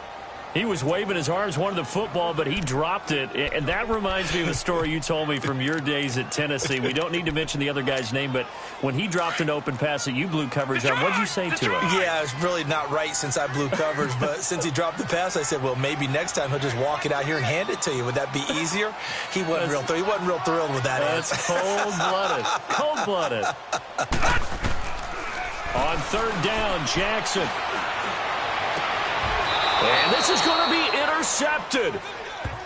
He was waving his arms, wanted the football, but he dropped it. And that reminds me of a story you told me from your days at Tennessee. We don't need to mention the other guy's name, but when he dropped an open pass that you blew coverage on, what did you say to him? Yeah, it's really not right since I blew coverage, but since he dropped the pass, I said, well, maybe next time he'll just walk it out here and hand it to you. Would that be easier? He wasn't real thrilled with that. That's cold-blooded. Cold-blooded. On 3rd down, Jackson. And this is going to be intercepted.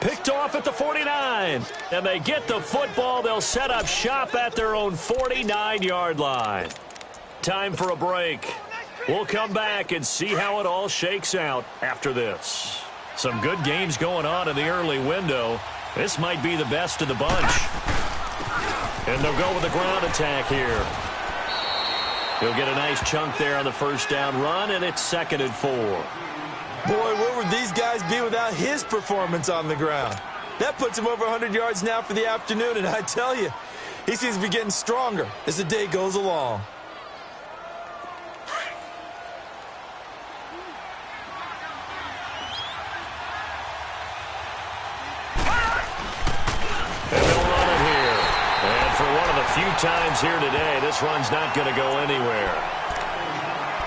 Picked off at the 49. And they get the football. They'll set up shop at their own 49-yard line. Time for a break. We'll come back and see how it all shakes out after this. Some good games going on in the early window. This might be the best of the bunch. And they'll go with the ground attack here. He'll get a nice chunk there on the first down run, and it's 2nd and 4. Boy, where would these guys be without his performance on the ground? That puts him over 100 yards now for the afternoon, and I tell you, he seems to be getting stronger as the day goes along. And they'll run it here. And for one of the few times here today, this run's not going to go anywhere.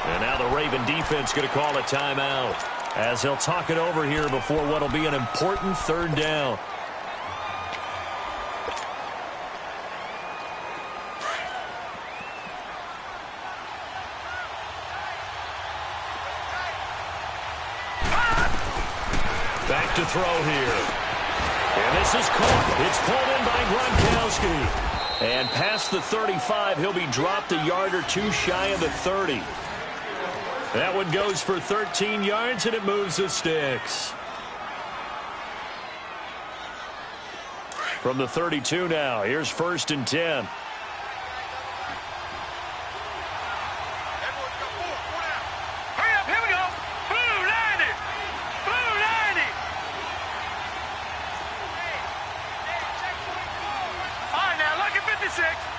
And now the Raven defense going to call a timeout as he'll talk it over here before what will be an important 3rd down. Back to throw here. And this is caught. It's pulled in by Gronkowski. And past the 35, he'll be dropped a yard or two shy of the 30. That one goes for 13 yards, and it moves the sticks. From the 32 now, here's 1st and 10.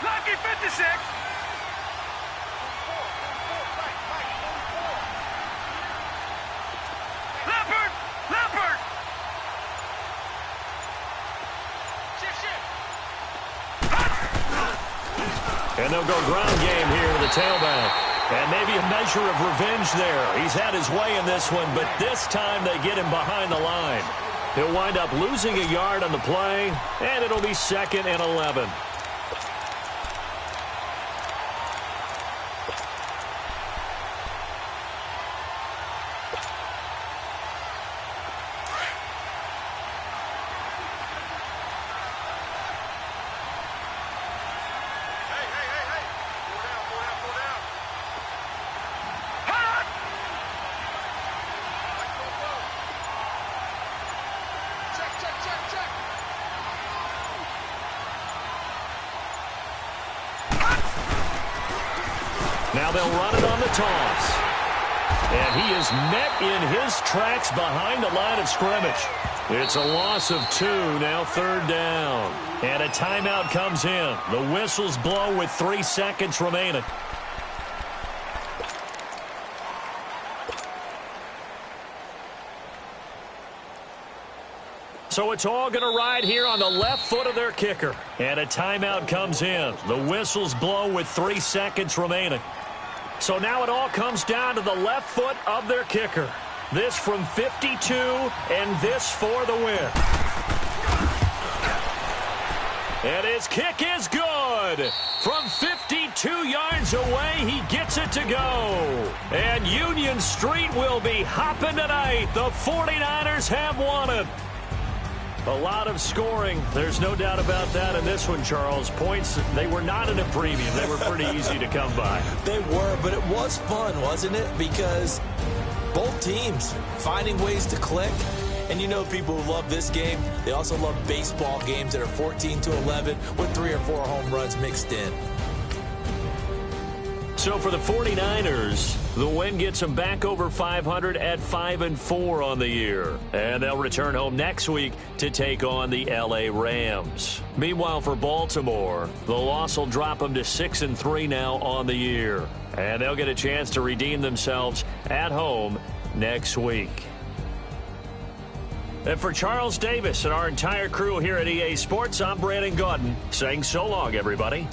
Lucky 56. Leopard. And they'll go ground game here to the tailback. And maybe a measure of revenge there. He's had his way in this one, but this time they get him behind the line. He'll wind up losing a yard on the play, and it'll be 2nd and 11. Now they'll run it on the toss. And he is met in his tracks behind the line of scrimmage. It's a loss of 2, now 3rd down. And a timeout comes in. The whistles blow with 3 seconds remaining. So it's all going to ride here on the left foot of their kicker. And a timeout comes in. The whistles blow with 3 seconds remaining. So now it all comes down to the left foot of their kicker. This from 52, and this for the win. And his kick is good. From 52 yards away, he gets it to go. And Union Street will be hopping tonight. The 49ers have won it. A lot of scoring. There's no doubt about that in this one, Charles. Points, they were not in a premium. They were pretty easy to come by. They were, but it was fun, wasn't it? Because both teams finding ways to click. And you know people who love this game, they also love baseball games that are 14-11 with 3 or 4 home runs mixed in. So for the 49ers, the win gets them back over 500 at 5-4 on the year. And they'll return home next week to take on the LA Rams. Meanwhile, for Baltimore, the loss will drop them to 6-3 now on the year. And they'll get a chance to redeem themselves at home next week. And for Charles Davis and our entire crew here at EA Sports, I'm Brandon Gaudin saying so long, everybody.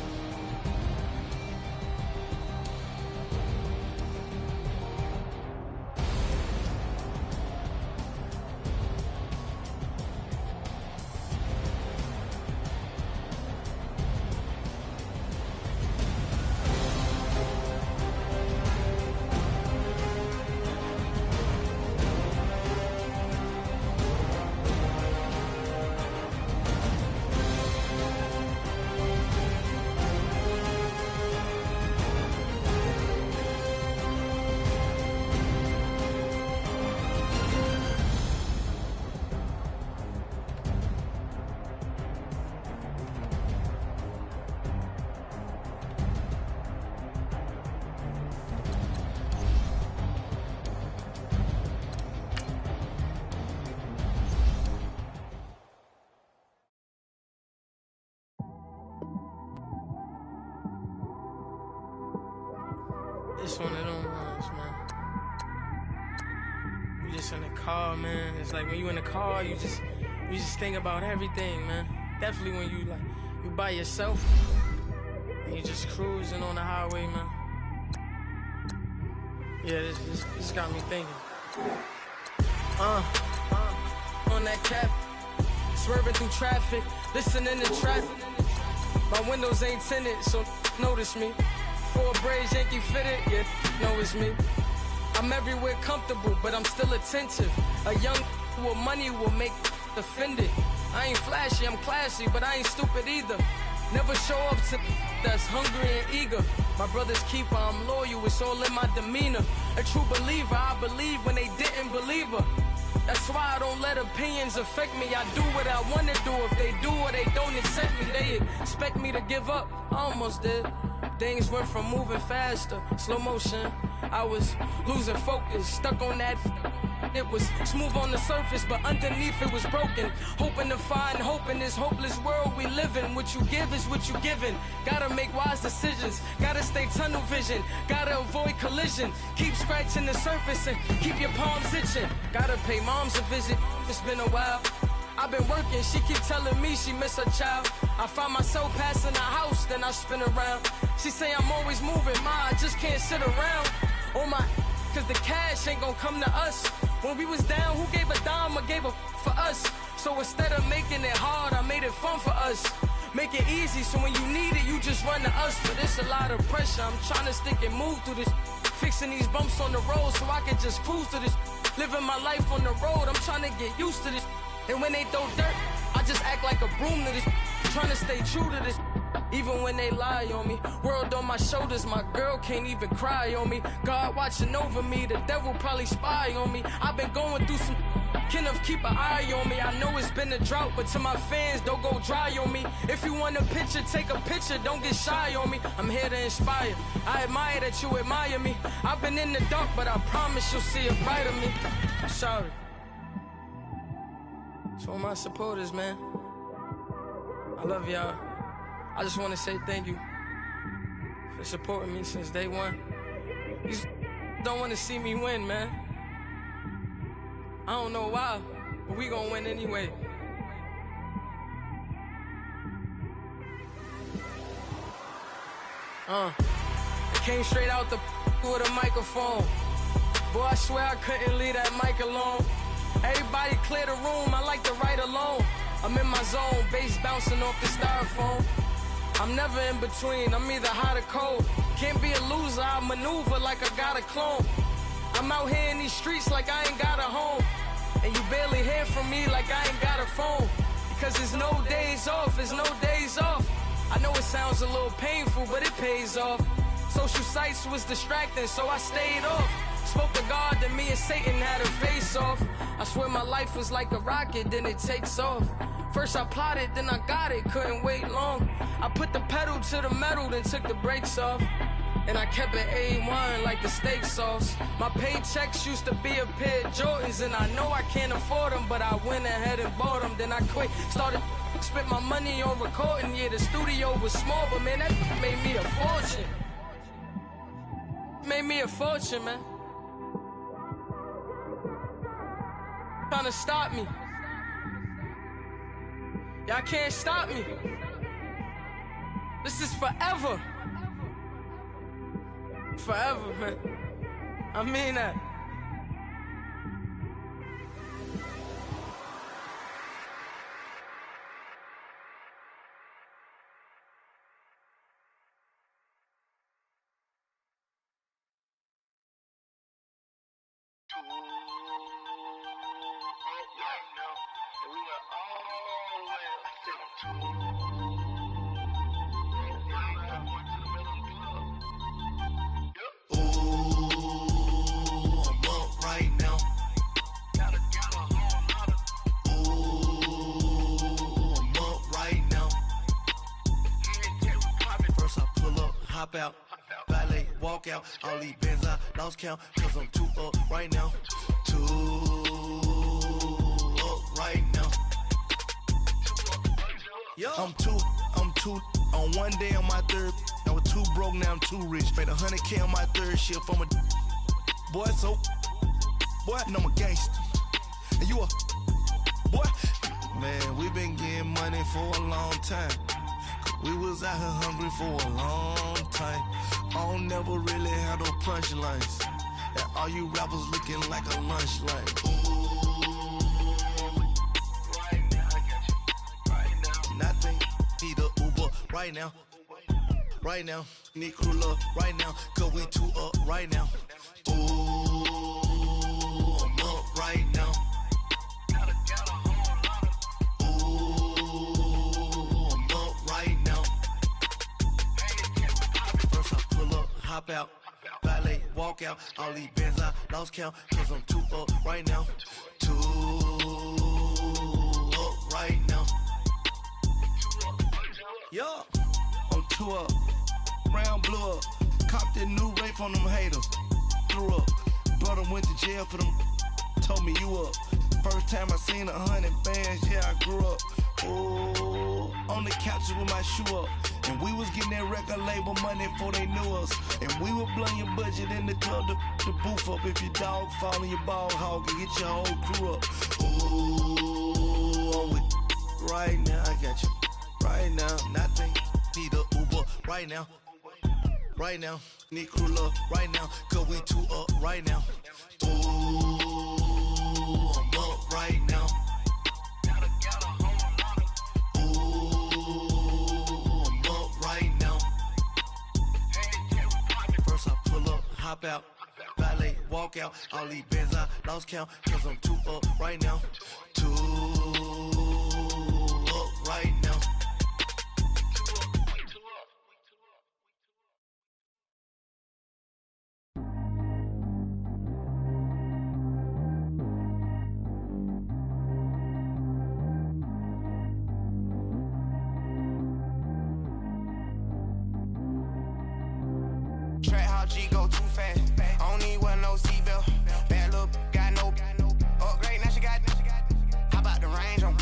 It's one of them ones, man. You just in the car, man. It's like when you in the car, you just think about everything, man. Definitely when you by yourself and you just cruising on the highway, man. Yeah, this got me thinking. On that cap, swerving through traffic, listening to traffic. My windows ain't tinted, so notice me. 4 braids, Yankee fitted, yeah, know it's me. I'm everywhere comfortable, but I'm still attentive. A young with money will make offended. I ain't flashy, I'm classy, but I ain't stupid either. Never show up to that's hungry and eager. My brother's keeper, I'm loyal, it's all in my demeanor. A true believer, I believe when they didn't believe her. That's why I don't let opinions affect me. I do what I want to do. If they do or they don't accept me, they expect me to give up. I almost did. Things went from moving faster, slow motion. I was losing focus, stuck on that. It was smooth on the surface, but underneath it was broken. Hoping to find hope in this hopeless world we live in. What you give is what you given. Gotta make wise decisions. Gotta stay tunnel vision. Gotta avoid collision. Keep scratching the surface and keep your palms itching. Gotta pay moms a visit. It's been a while. I've been working, she keep telling me she miss her child. I find myself passing the house, then I spin around. She say I'm always moving, ma, I just can't sit around. Oh my, cause the cash ain't gon' come to us. When we was down, who gave a dime or gave a for us? So instead of making it hard, I made it fun for us. Make it easy, so when you need it, you just run to us. But it's a lot of pressure, I'm trying to stick and move through this. Fixing these bumps on the road so I can just cruise to this. Living my life on the road, I'm trying to get used to this. And when they throw dirt, I just act like a broom to this. Trying to stay true to this. Even when they lie on me. World on my shoulders, my girl can't even cry on me. God watching over me, the devil probably spy on me. I've been going through some. Kenneth, keep an eye on me. I know it's been a drought, but to my fans, don't go dry on me. If you want a picture, take a picture, don't get shy on me. I'm here to inspire. I admire that you admire me. I've been in the dark, but I promise you'll see a brighter me. I'm sorry. To all my supporters, man, I love y'all. I just want to say thank you for supporting me since day one. You don't want to see me win, man. I don't know why, but we gonna win anyway. I came straight out the with a microphone. Boy, I swear I couldn't leave that mic alone. Everybody clear the room, I like to write alone. I'm in my zone, bass bouncing off the styrofoam. I'm never in between, I'm either hot or cold. Can't be a loser, I maneuver like I got a clone. I'm out here in these streets like I ain't got a home. And you barely hear from me like I ain't got a phone. Because there's no days off, there's no days off. I know it sounds a little painful, but it pays off. Social sites was distracting, so I stayed off. Spoke to God, then me and Satan had a face off. I swear my life was like a rocket, then it takes off. First I plotted, then I got it, couldn't wait long. I put the pedal to the metal, then took the brakes off. And I kept it A1 like the steak sauce. My paychecks used to be a pair of Jordans, and I know I can't afford them, but I went ahead and bought them. Then I quit, started spent my money on recording. Yeah, the studio was small, but man, that made me a fortune. Made me a fortune, man. Trying to stop me. Y'all can't stop me. This is forever. Forever, man. I mean that. Out, valet, walk out, all these bands I lost count, cause I'm too up right now, too up right now. I'm too, on one day on my third, I was too broke, now I'm too rich, made 100K on my third shift, I'm a boy, so, boy, and I'm a gangster, and you a, boy, man, we been getting money for a long time. We was out here hungry for a long time. I don't never really have no punchlines. And all you rappers looking like a lunch line. Right now, I got you. Right now. Nothing. Need a Uber right now. Right now. Need crew love right now. Cause we too up right now. Ooh. walk out. All these bands I lost count, cause I'm too up right now. Too up right now. Yeah, I'm too up. Round blew up. Copped that new rape on them haters. Threw up. Brother went to jail for them. Told me you up. First time I seen 100 bands, yeah, I grew up. Ooh, on the couches with my shoe up. And we was getting that record label money before they knew us. And we were blowing your budget in the club to boof up. If your dog fall in your ball hog and get your whole crew up. Ooh, I'm with right now, I got you. Right now, nothing, need a Uber right now. Right now, need crew love right now. Cause we too up right now. Ooh, I'm up right now. Hop out, valet, walk out. All these bands I lost count, cause I'm too up right now. Too up right now. Track how G go too fast. I don't need wear no seatbelt. Bad look, got no upgrade. Now she got. How about the range on?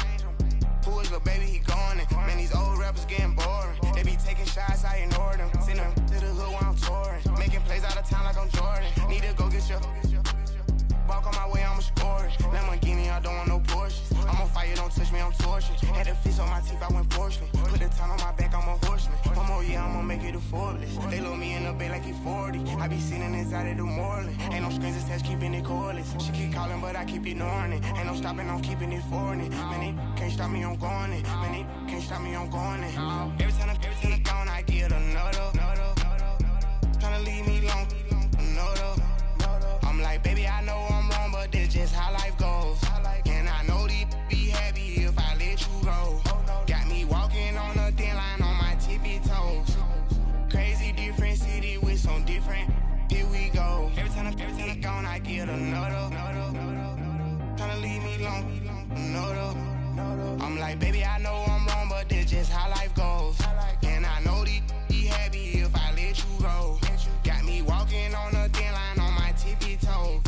Who is the baby? He going in. Man, these old rappers getting boring. They be taking shots, I ignore them. Send them to the hood while I'm touring. Making plays out of town like I'm Jordan. Need to go get your. Walk on my way, I'ma score it. Lamborghini, I don't want no Porsches. I'm on fire, don't touch me, I'm tortured. Had the fish on my teeth, I went porcelain. Put the town on my back, I'm a horseman. One more year, I'ma make it affordless. They load me in the bay like he 40. I be sitting inside of the Moreland. Ain't no screens attached, keeping it cordless. She keep calling, but I keep ignoring it. Ain't no stopping, I'm keeping it foreign. Man, they can't stop me, I'm going it. Man, they can't stop me, I'm going it. Every time I'm gone, I get another. Tryna leave me long, another. I'm like, baby, I know I'm wrong, but this just how life goes. And I know these be happy if I let you go. Got me walking on a thin line on my tippy toes. Crazy different city with some different. Here we go. Every time I'm gone, I get another. Tryna leave me long, another. I'm like, baby, I know I'm wrong, but this just how life goes. And I know these be happy if I let you go. Got me walking on a thin line on my tippy toes.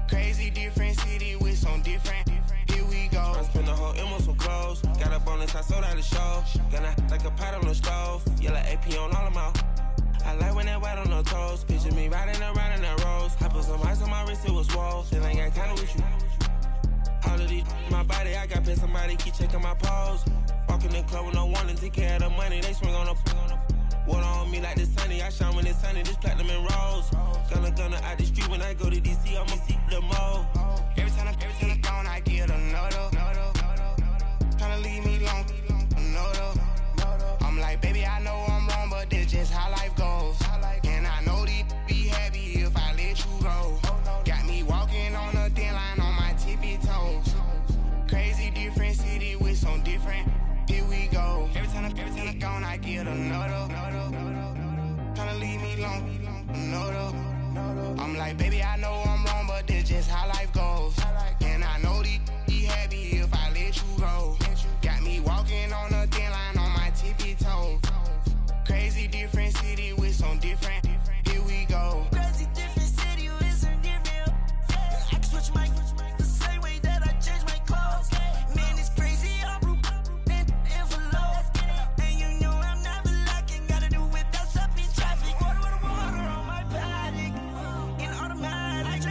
Crazy different city with some different. Here we go. I spent the whole M on some clothes. Got a bonus, I sold out the show. Gonna like a pot on the stove. Yellow AP on all of my. I like when that white on the toes. Picture me riding around in that rose. I put some ice on my wrist, it was swole. Still ain't got time with you. All of these, my body, I got paid somebody, keep checking my pose. Walk in the club with no warning, take care of the money, they swing on the. Water on me like the sunny, I shine when it's sunny, this platinum and rose. Gonna out the street when I go to DC, I'ma see the mo. Every time I'm gone, I get another. Tryna leave me long, another. I'm like, baby, I know I'm wrong, but this just how life goes. And I know these be happy if I let you go. Got me walking on a thin line on my tippy toes. Crazy different city with some different. Here we go. Every time I'm gone, I get another. Tryna leave me long, another. I'm like, baby, I know I'm wrong, but this just how life goes. And I know these be happy if I let you go. Got me walking on a thin line on my tippy toes. Crazy different city with some different. Here we go. Crazy different city with some different. I can switch my the same way that I change my clothes. Man, it's crazy. I'm envelope. And you know I'm never lacking. Gotta do without stopping traffic. Water on my paddock. In automatic.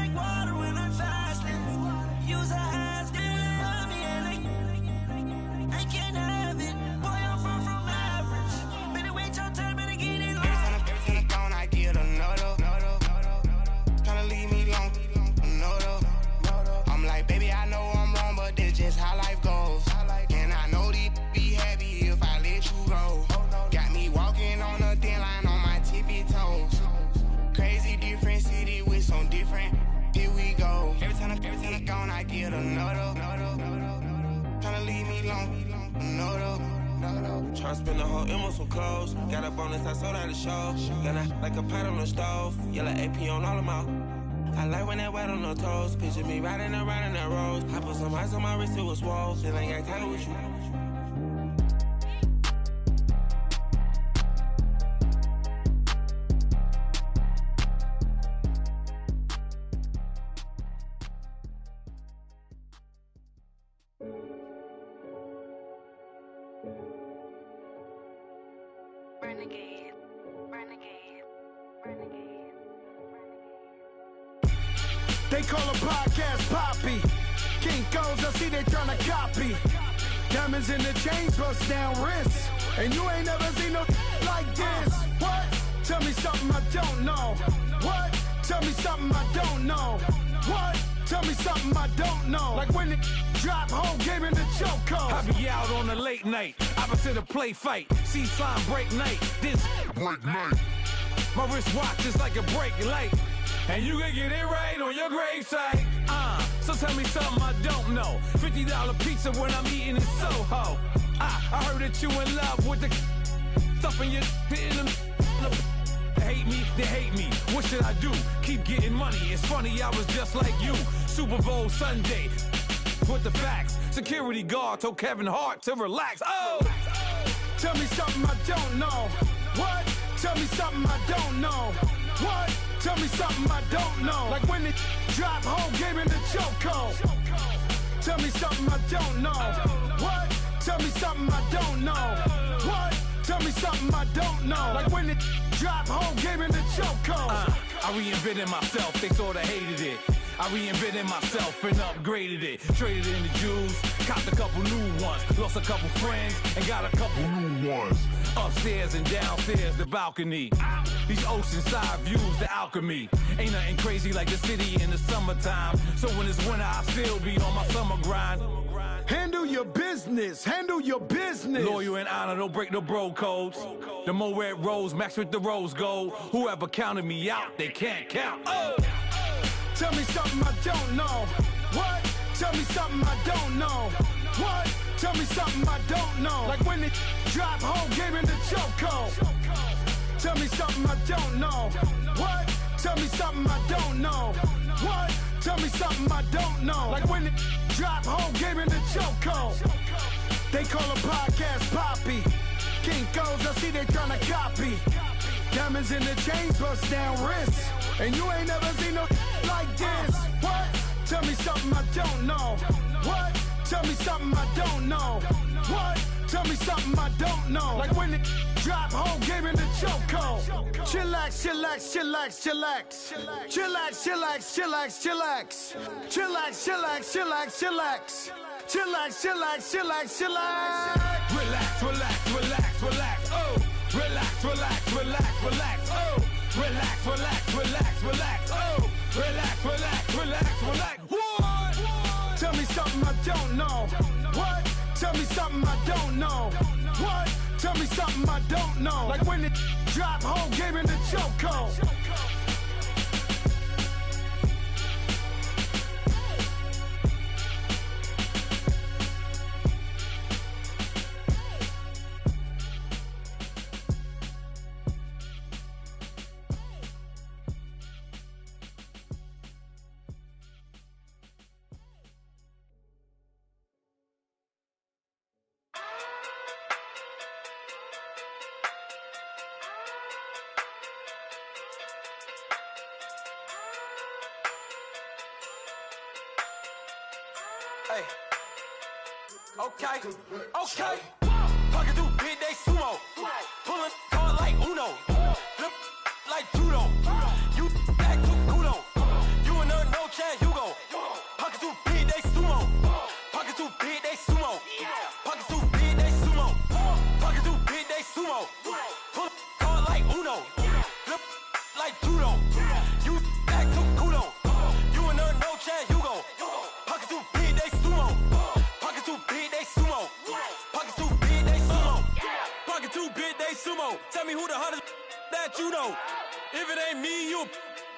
Tryna spend the whole M on some clothes. Got a bonus, I sold out the show. Got a like a pot on the stove. Yellow AP on all of my. I like when that wet on the toes. Picture me riding around in that rose. I put some ice on my wrist, it was swole. Still ain't got time with you. Renegade, renegade, renegade, renegade. They call a podcast Poppy. Kinkos, I see they tryna copy. Diamonds in the chains, bust down wrists. And you ain't never seen no like this. What? Tell me something I don't know. What? Tell me something I don't know. What? Tell me something I don't know. Like when it drop, whole game in the chokehold. I be out on a late night, opposite a play fight. See slime break night, this break night. My wristwatch is like a break light. And you can get it right on your gravesite. So tell me something I don't know. $50 pizza when I'm eating in Soho. I heard that you in love with the stuff in your hitting them. They hate me, they hate me. What should I do? Keep getting money. It's funny, I was just like you. Super Bowl Sunday. With the facts. Security guard told Kevin Hart to relax. Oh! Tell me something I don't know. What? Tell me something I don't know. What? Tell me something I don't know. Like when it drop, whole game in the chokehold. Tell me something I don't know. What? Tell me something I don't know. What? Tell me something I don't know. Like when it drop, whole game in the chokehold. I reinvented myself, they sorta hated it. I reinvented myself and upgraded it. Traded in the Jews, copped a couple new ones. Lost a couple friends and got a couple new ones. Upstairs and downstairs, the balcony. These oceanside views, the alchemy. Ain't nothing crazy like the city in the summertime. So when it's winter, I still be on my summer grind. Handle your business, handle your business. Loyal and honor, don't break no bro codes. The more red rose, match with the rose gold. Whoever counted me out, they can't count. Oh! Tell me something I don't know. What? Tell me something I don't know. What? Tell me something I don't know. Like when it drop, whole game in the chokehold. Tell me something I don't know. What? Tell me something I don't know. What? Tell me something I don't know. Like when it drop, whole game in the chokehold. They call a podcast Poppy. Kinkos, I see they tryna copy. Diamonds in the chains, bust down wrists. And you ain't never seen no like this. What? Tell me something I don't know. What? Tell me something I don't know. What? Tell me something I don't know. Like when it drop, whole game in the chokehold. Chillax, chillax, chillax, chillax. Chillax, chillax, chillax, chillax. Chillax, chillax, chillax, chillax. Chillax, chillax, chillax, chillax. Relax, relax, relax, relax. Oh! Relax, relax, relax, relax. Oh! Relax, relax, relax, relax. Oh! Relax, relax, relax, relax. What? Tell me something I don't know. What? Tell me something I don't know. What? Tell me something I don't know. Like when it drop, whole game in the chokehold. Hey. Okay. Okay. Pocket through big day sumo. Pulling card like Uno. Flip like judo. You back to kudo. You and her no chance, you go. Pocket through big day sumo. Pocket through big day sumo. Pocket through big day sumo. Pocket through big day sumo. Pull card like Uno. Flip like judo. You back to kudo. You and her no chance, you go. Pocket through big day sumo. Pocket through big day sumo. Pocket through big day sumo. Pocket through big day sumo. Tell me who the hottest that you know. If it ain't me, you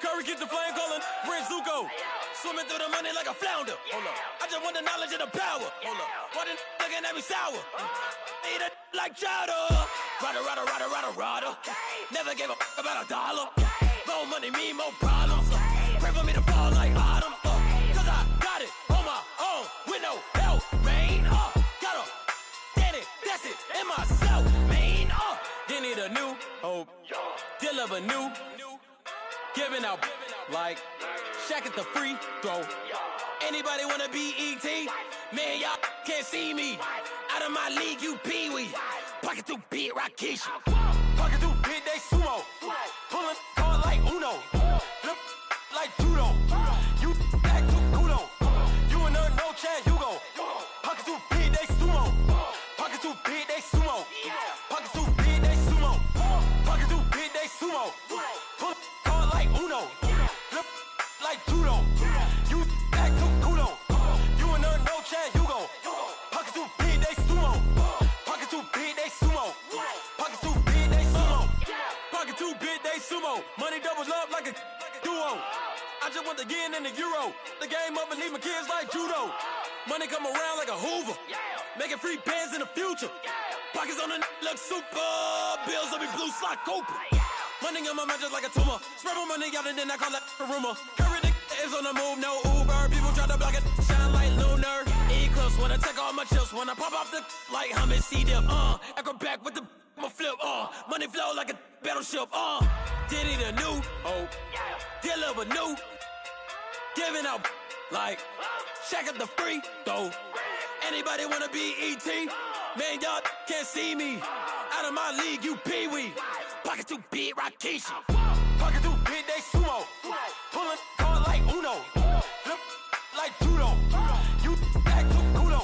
Curry get the flame calling Prince Zuko. Swimming through the money like a flounder. Hold up. I just want the knowledge and the power. Hold up. Why the looking at me sour? They eat it like chowder. Rada. Never gave a fuck about a dollar. More money mean more problems. Pray for me to fall like autumn. Cause I got it on my own with no help, man. Gotta get it, that's it, in myself, man. They need a new hope. Deliver new. Giving out like Shaq at the free throw. Anybody wanna be E.T.? Man, y'all can't see me. Out of my league, you pee-wee. Pocket too big, Rakishi. Pocket too big, they sumo. Pulling card like Uno. Flip like judo. You act too kudo. You and her, no chance, you go. Pocket too big, they sumo. Pocket too big, they sumo. Pocket too big, they sumo. Pocket too big, they sumo. Pull card like Uno. Flip like judo. You act too kudo. You and her, no chance, you go. Pocket too big, they sumo. Pocket too big, they sumo. Pocket too big, they sumo. Pocket too big, they sumo. Money doubles up like a duo. I just want the yen and the euro. The game up and leave my kids like judo. Money come around like a Hoover. Making free bands in the future. Pockets on the look super. Bills will be blue slot Cooper. Money on my mind just like a tumor. Spread my money out and then I call that a rumor. Curry is on the move, no Uber. People try to block it, shine like lunar. Eclipse when I take all my chips. When I pop off the like Hummus C-dip. Acrobat with the I'ma flip. Money flow like a battleship. Diddy the new hope. Deliver new. Giving out like Shaq at the free throw. Anybody wanna be E.T.? Man, y'all can't see me. Out of my league, you pee-wee. Pocket too big, Rakishi. Pocket too big, they sumo. Pulling card like Uno. Flip like judo. You act too kudo.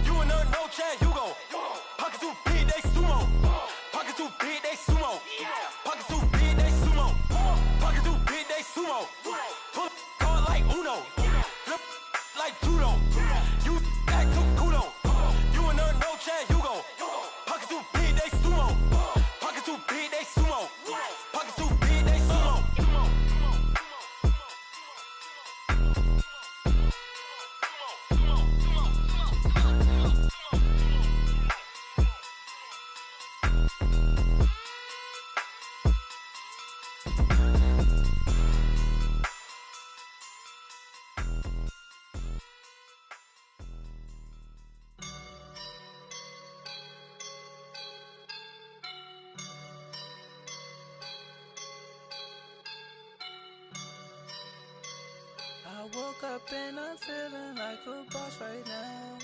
You and her, no chance, you go. Pocket too big, they sumo. Pocket too big, they sumo. Pocket too big, they sumo. Pocket too big, they sumo. Pull card like Uno. Flip like judo. You act too kudo. You and her, no chance, you go. Pocket too big, they sumo. Pocket too big, they sumo. Pocket too big, they sumo. I woke up and I'm feeling like a boss right now.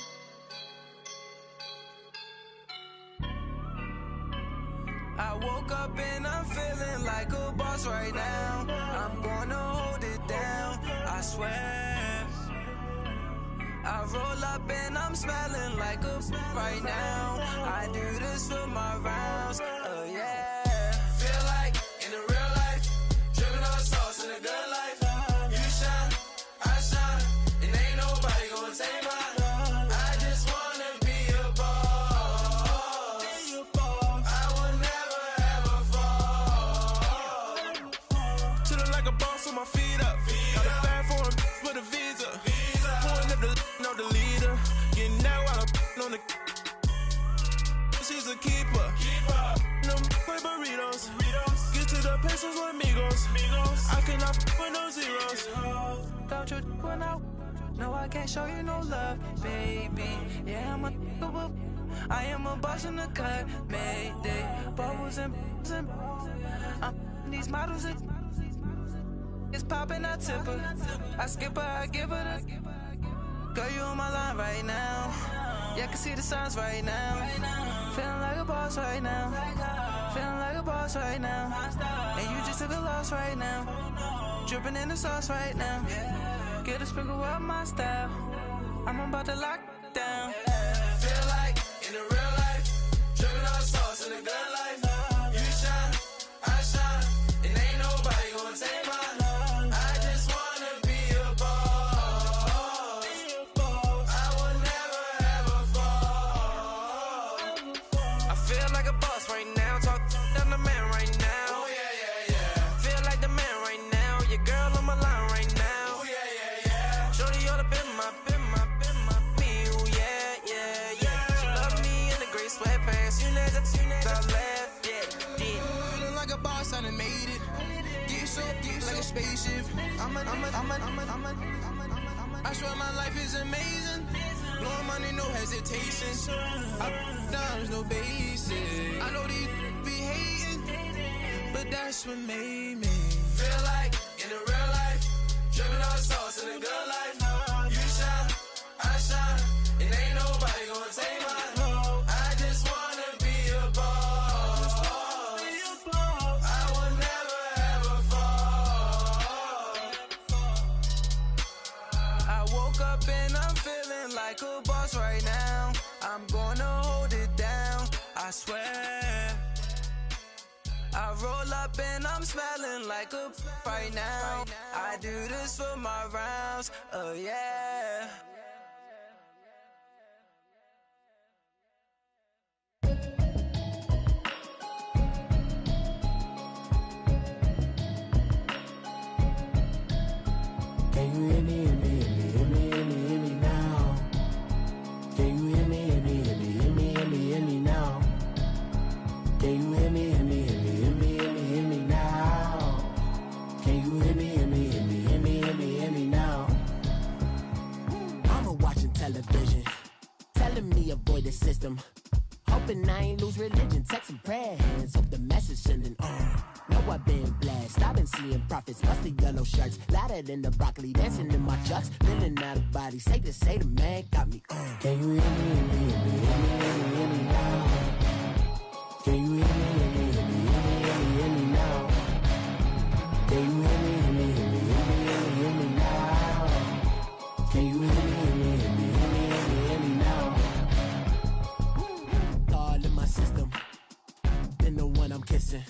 I woke up and I'm feeling like a boss right now. I'm gonna hold it down, I swear. I roll up and I'm smelling like a right now. I do this for my rounds, oh yeah. Feel like in the real life, dripping on sauce in the good life. You shine, I shine, and ain't nobody gonna take mine. I just wanna be a boss. I would never ever fall. Chillin' like a boss with my feet up. Got a bag for him with a visa. Pulling up the no the leader. Getting that while I'm on the. She's a keeper. No play burritos. Get to the pesos with amigos. I cannot with no zeros. Don't you run out? No, I can't show you no love, baby. Yeah, I am a boss in the cut, Mayday. Bubbles and these models it's popping, I tip her. I skip her, I give her the. Girl, you on my line right now. Yeah, I can see the signs right now. Feeling like a boss right now. Feeling like a boss right now. And you just took a loss right now. Dripping in the sauce right now. Get a sprinkle up my style. I'm about to lock down. Feel like in the real life, dripping on sauce in the good life. You shine, I shine, and ain't nobody gonna take mine. I just wanna be a boss. I would never ever fall. I feel like a boss right now. Talk to the man right now. Oh yeah. Feel like the man right now. Your girl on my line right now. Oh yeah. Shorty ought to been my me spaceship. I swear my life is amazing. Blowing money, no hesitation. Dollars, no basic. I know these be hating, but that's what made me feel like in the real life. Dripping all sauce in the good life. You shine, I shine, and ain't nobody gonna take mine. I just wanna be a boss. I will never ever fall. I woke up and I'm feeling like a boss right now. I'm gonna hold it down, I swear. I roll up and I'm smelling like a right now. I do this for my rounds, oh yeah. Can you hear me, hear me, hear me, hear me, hear me, hear me now? Can you hear me, hear me, hear me, hear me, hear me, hear me now? Can you hear me, hear me, hear me, hear me, hear me, hear me now? Can you hear me, hear me, hear me, hear me, hear me, hear me now? Mama watching television, telling me avoid the system. Hoping I ain't lose religion, texting prayer hands, hope the message sending on. Know I've been blessed, I've been seeing prophets, busted yellow shirts, louder than the broccoli, dancing in my chucks, feeling out of body, say the man got me on. Can you hear me, hear me, hear me, hear me, hear me, hear me now? Can you hear me, hear me, hear me, hear me, hear me, hear me now? Can you hear me, hear me, hear me, hear me, hear me, hear me now? Can you hear me, hear me, hear me, hear me, hear me, hear me now? All in my system, been the one I'm kissing.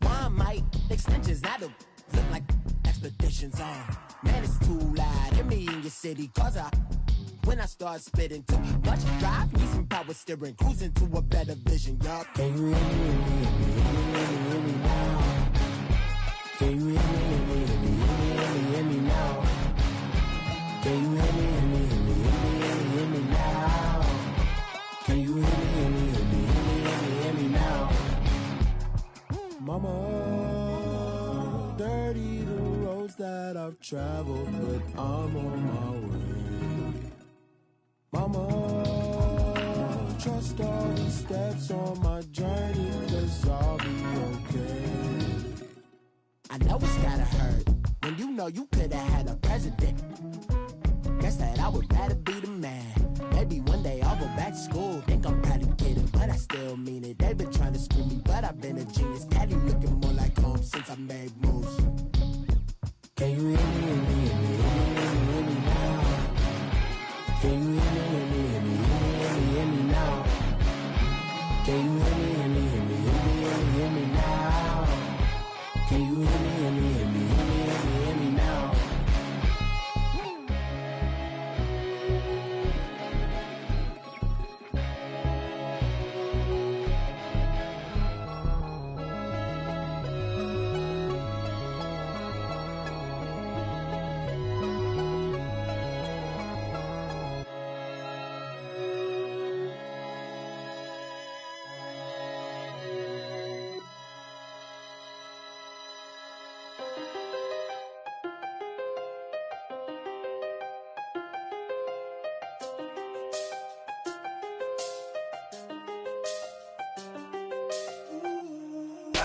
Why might extensions, I don't look like expeditions on. Man, it's too loud, hear me in your city, cause when I start spitting too much drive, need some power steering, cruising to a better vision, y'all. Can you hear me, hear me, hear me, hear me, hear me, hear me now? Can you hear me, hear me, hear me, hear me, hear me, hear me now? Can you hear me, hear me, hear me, hear me, hear me, hear me now? Can you hear me, hear me, hear me, hear me, hear me, hear me now? Mama, dirty the roads that I've traveled, but I'm on my way. Mama, trust all the steps on my journey, 'cause I'll be okay. I know it's gotta hurt when you know you could've had a president. Guess that I would rather be the man. Maybe one day I'll go back to school. Think I'm probably kidding, but I still mean it. They've been trying to screw me, but I've been a genius. Caddy looking more like home since I made moves. Can you hear me, hear me, hear me, hear me, hear me, hear me now? Can you hear me, hear me, hear me, hear me, hear me, hear me now? Can you hear me, hear me, hear me, hear me, hear me, hear me now? Can you hear me, hear me, hear me, hear me, hear me, hear me now?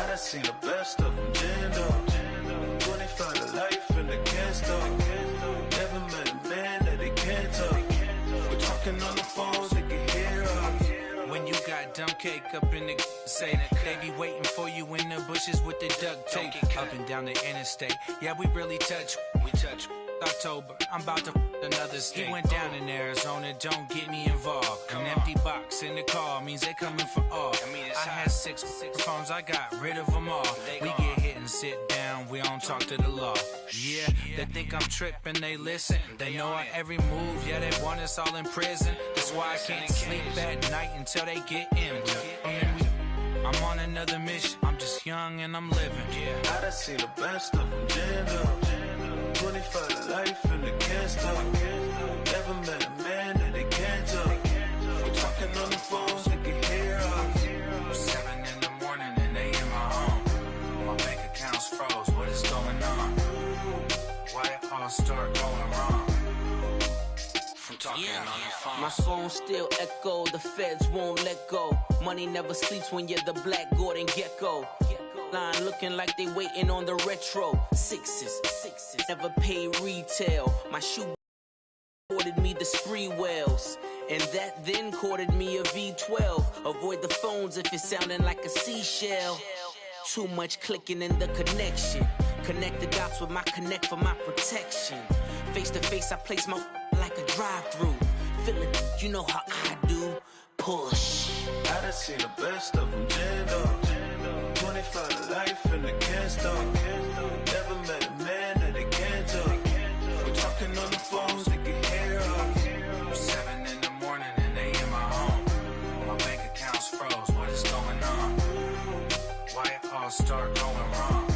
I seen the best of them, Jando. 25 to life in the can't stop. Never met a man that they can't talk. We're talking on the phones, they can hear us. When you got dumb cake up in the say that they be waiting for you in the bushes with the duct tape up and down the interstate. Yeah, we really touch. We touch. October, I'm about to another state. He went down in Arizona, don't get me involved. An empty box in the car means they coming for all. I had six phones, I got rid of them all. We get hit and sit down, we don't talk to the law. Yeah, they think I'm tripping, they listen. They know our every move, yeah, they want us all in prison. That's why I can't sleep at night until they get in. I'm on another mission, I'm just young and I'm living. I done seen the best of them, Jando. 25 to life in the can't stop. Never met a man that they can't talk. We're talking on the phones, they can hear us. 7 in the morning and they in my home. My bank account's froze, what is going on? all start going wrong? From talking on the phone. My phone still echo, the feds won't let go. Money never sleeps when you're the Black Gordon Gecko. Line looking like they waiting on the retro. Sixes, never pay retail. My shoe ordered me the spree wells, and that then courted me a V12. Avoid the phones if it's sounding like a seashell. Too much clicking in the connection. Connect the dots with my connect for my protection. Face to face, I place my like a drive-through. Feeling, you know how I do. Push. I done seen the best of them jammed up. 25 to life and they can't stop. Never met a man that they can't talk. We're talking on the phones, they can hear us. 7 in the morning and they in my home. My bank account's froze, what is going on? Why it all start going wrong?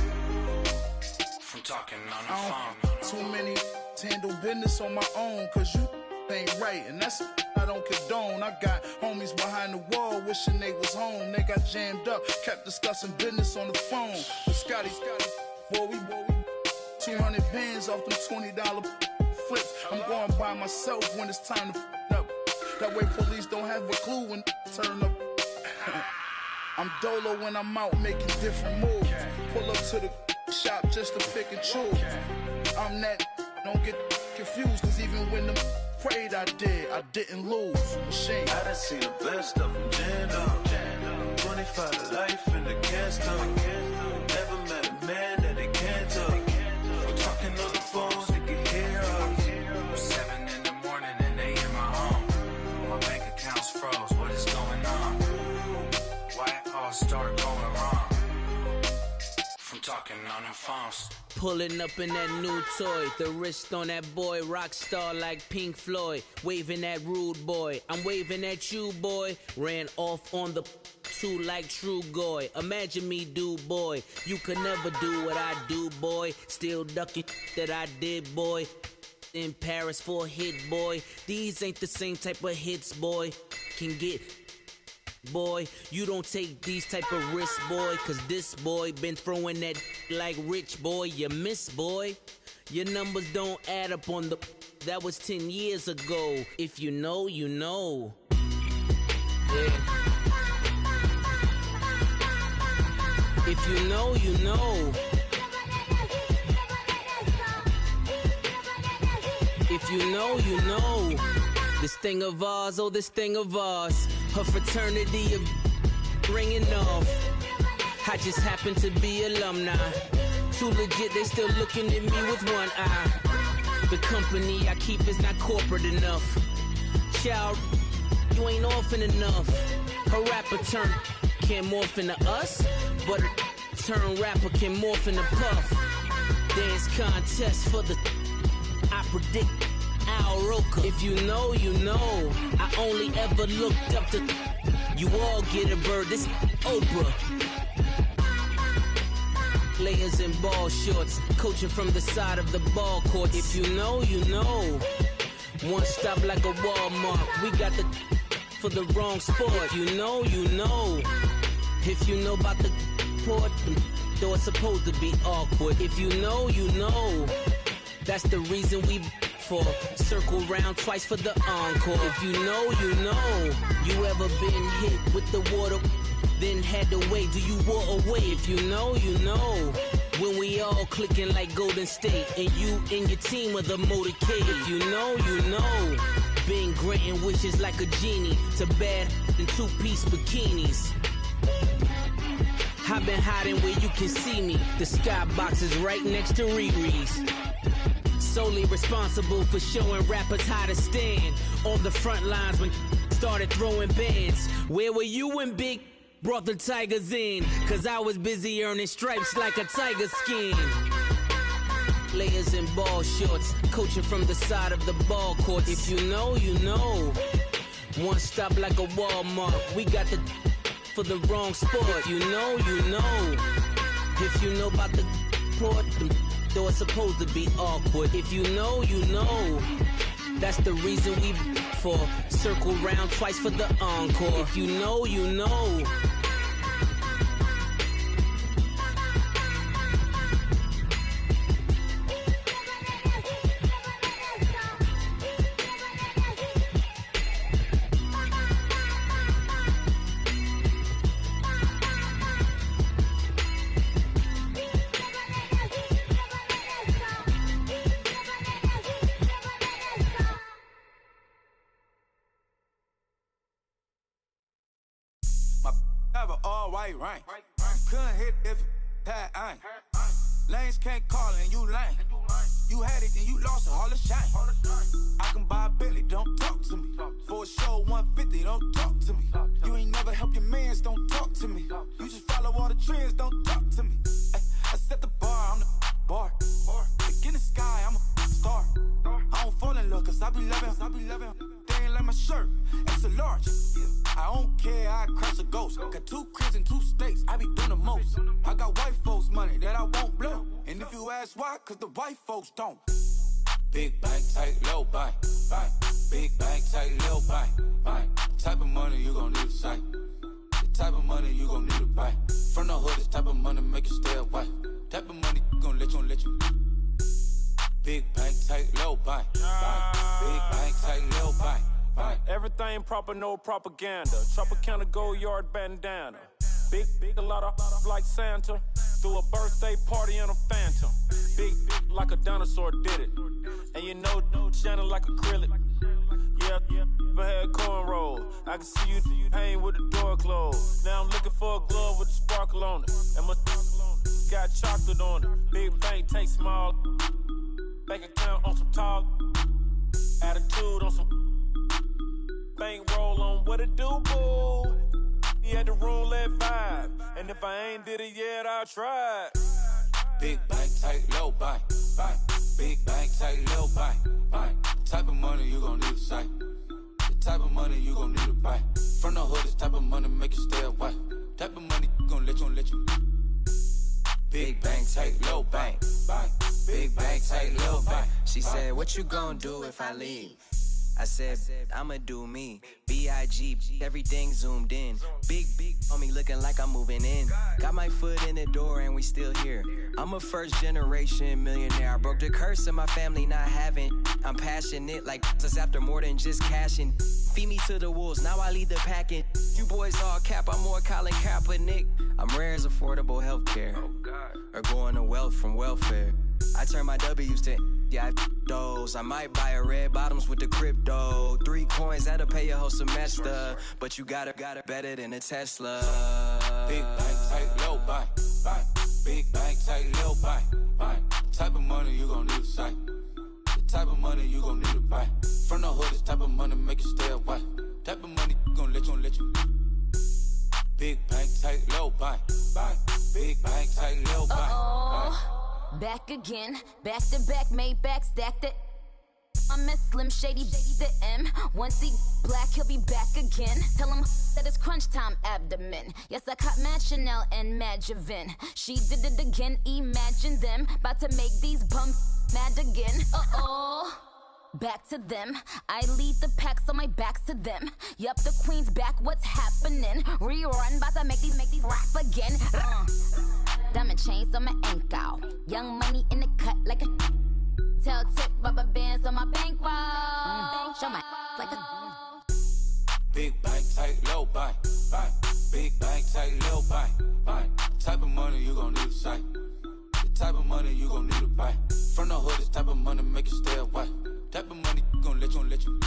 From talking on the phone. Too many handle business on my own, cause you ain't right, and that's I don't condone. I got homies behind the wall wishing they was home. They got jammed up, kept discussing business on the phone. But Scotty, boy, we 200 bands off them $20 flips. I'm going by myself when it's time to up. That way police don't have a clue when turn up. I'm dolo when I'm out making different moves. Pull up to the shop just to pick and choose. I'm that, don't get confused, cause even when the prayed I didn't lose. Machine. I done seen the best of them jammed up. 25 to life and they can't stop. Never met a man that they can't talk. We're talking on the phones, they can hear us. 7 in the morning and they in my home. My bank account's froze, what is going on? Why it all start going wrong? From talking on the phones. Pulling up in that new toy, the wrist on that boy, rock star like Pink Floyd, waving at rude boy, I'm waving at you boy, ran off on the two like True Goy, imagine me do boy, you could never do what I do boy, still ducking that I did boy, in Paris for a hit boy, these ain't the same type of hits boy, can get boy, you don't take these type of risks, boy, cause this boy been throwing that like rich boy, you miss, boy. Your numbers don't add up on the, that was 10 years ago. If you know, you know. Yeah. If you know, you know. If you know, you know. This thing of ours, oh, this thing of ours. Her fraternity of ringing off. I just happen to be alumni. Too legit, they still looking at me with one eye. The company I keep is not corporate enough. Child, you ain't orphan enough. A rapper turn can't morph into us, but a turn rapper can morph into Puff. Dance contest for the, I predict Al Roker. If you know, you know. I only ever looked up to, you all get a bird, this Oprah. Layers in ball shorts, coaching from the side of the ball court. If you know, you know. One stop like a Walmart. We got the for the wrong sport. If you know, you know. If you know about the port, though it's supposed to be awkward. If you know, you know. That's the reason we for circle round twice for the encore. If you know, you know. You ever been hit with the water? Then had to wait, do you walk away? If you know, you know. When we all clicking like Golden State, and you and your team are the motorcade. If you know, you know. Been granting wishes like a genie to bad in two-piece bikinis. I've been hiding where you can see me. The skybox is right next to Riri's. Solely responsible for showing rappers how to stand on the front lines when started throwing bands. Where were you when Big brought the Tigers in? Cause I was busy earning stripes like a tiger skin. Layers in ball shorts, coaching from the side of the ball court. If you know, you know. One stop like a Walmart. We got the for the wrong sport. You know, you know. If you know about the port, though it's supposed to be awkward. If you know, you know. That's the reason we for circle round twice for the encore. If you know, you know. white rain. Couldn't hit if it had ain't. Lanes can't call and you lame. You had it, then you lost it, all the shame. I can buy a Bentley, don't talk to me. For a show 150, don't talk to me. You ain't never help your mans, don't talk to me. You just follow all the trends, don't talk to me. I set the bar, I'm the bar. Look in the sky, I'm a star. I don't fall in love, cause I be loving. They ain't like my shirt, extra large. I don't care, I crash a ghost. Got 2 cribs and 2 states, I be doing the most. I got white folks' money that I won't blow. And if you ask why, cause the white folks don't. Big bank, tight, low bank, bank. Big bank, tight, low bank, bank. Type of money you gon' need to sight. The type of money you gon' need to buy. From the hood, this type of money make you stay away. Type of money gon' let you. Big bank, tight, low bank, bank. Big bank, tight, low bank, bank. Everything proper, no propaganda. Tropicana gold yard bandana. Big, a lot of like Santa. Threw a birthday party in a phantom. Big like a dinosaur did it. And you know, shining like acrylic. Yeah, I had cornrows. I can see you hang with the door closed. Now I'm looking for a glove with a sparkle on it. And my got chocolate on it. Big bank, take small. Bank account on some talk. Attitude on some. Bank roll on what it do, boo. He had the roulette vibe. And if I ain't did it yet, I'll try. Big bank, tight, low bank, bank. Big bank, tight, low bank, bank. Type of money you gon' need to sight. The type of money you gon' need to buy. From the hood, this type of money make you stay away. Type of money gon' let you. Big bank, tight, low bank, bank. Big bank, tight, low bank. She said, what you gon' do if I leave? I said, I'ma do me. B.I.G. Everything zoomed in. Big on me looking like I'm moving in. Got my foot in the door and we still here. I'm a first generation millionaire. I broke the curse of my family not having. I'm passionate like us after more than just cashing. Feed me to the wolves, now I lead the packing. You boys all cap, I'm more Colin Kaepernick. I'm rare as affordable healthcare. Or going to wealth from welfare. I turn my W's to those. I might buy a red bottoms with the crypto. 3 coins, that'll pay your whole semester. But you got it better than a Tesla. Big bank, tight, low bank, bank. Big bank, tight, low bank, bank. Type of money you gon' need to sight. The type of money you gon' need to buy. From the hood, this type of money make you stay away. Type of money gon' let you. Big bank, tight, low bank, bank. Big bank, tight, low bank, bank. Back again, back to back, made back, stacked it. I'm a Slim Shady, the M. Once he black, he'll be back again. Tell him that it's crunch time abdomen. Yes, I caught Mad Chanel and Mad Javin. She did it again, imagine them. About to make these bums mad again. Back to them. I lead the pack, so my back's to them. Yup, the queen's back, what's happening? Rerun, about to make these rap again. Diamond chains on my ankle. Young money in the cut like a tail tip, rubber bands on my bankroll. Show my like a big bank, tight, low bank, bank. Big bank, tight, low bank, bank. Type of money you gon' need to sight. The type of money you gon' need to buy. From the hood, this type of money make you stay away. Type of money gon' let you.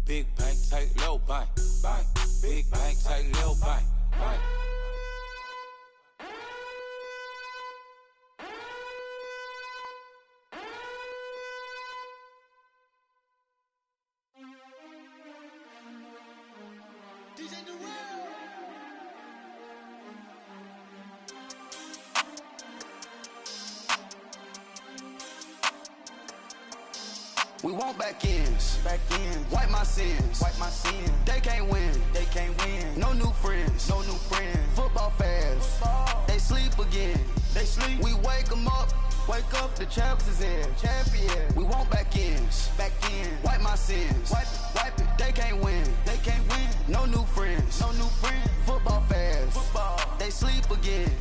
Big bank, tight, low bank, bank. Big bank, tight, low bank, bank. We want back ends, wipe my sins, They can't win, No new friends, Football fans, they sleep again, We wake them up, the champs is in, champion. We want back ends, wipe my sins, wipe it. They can't win, No new friends, Football fans, they sleep again,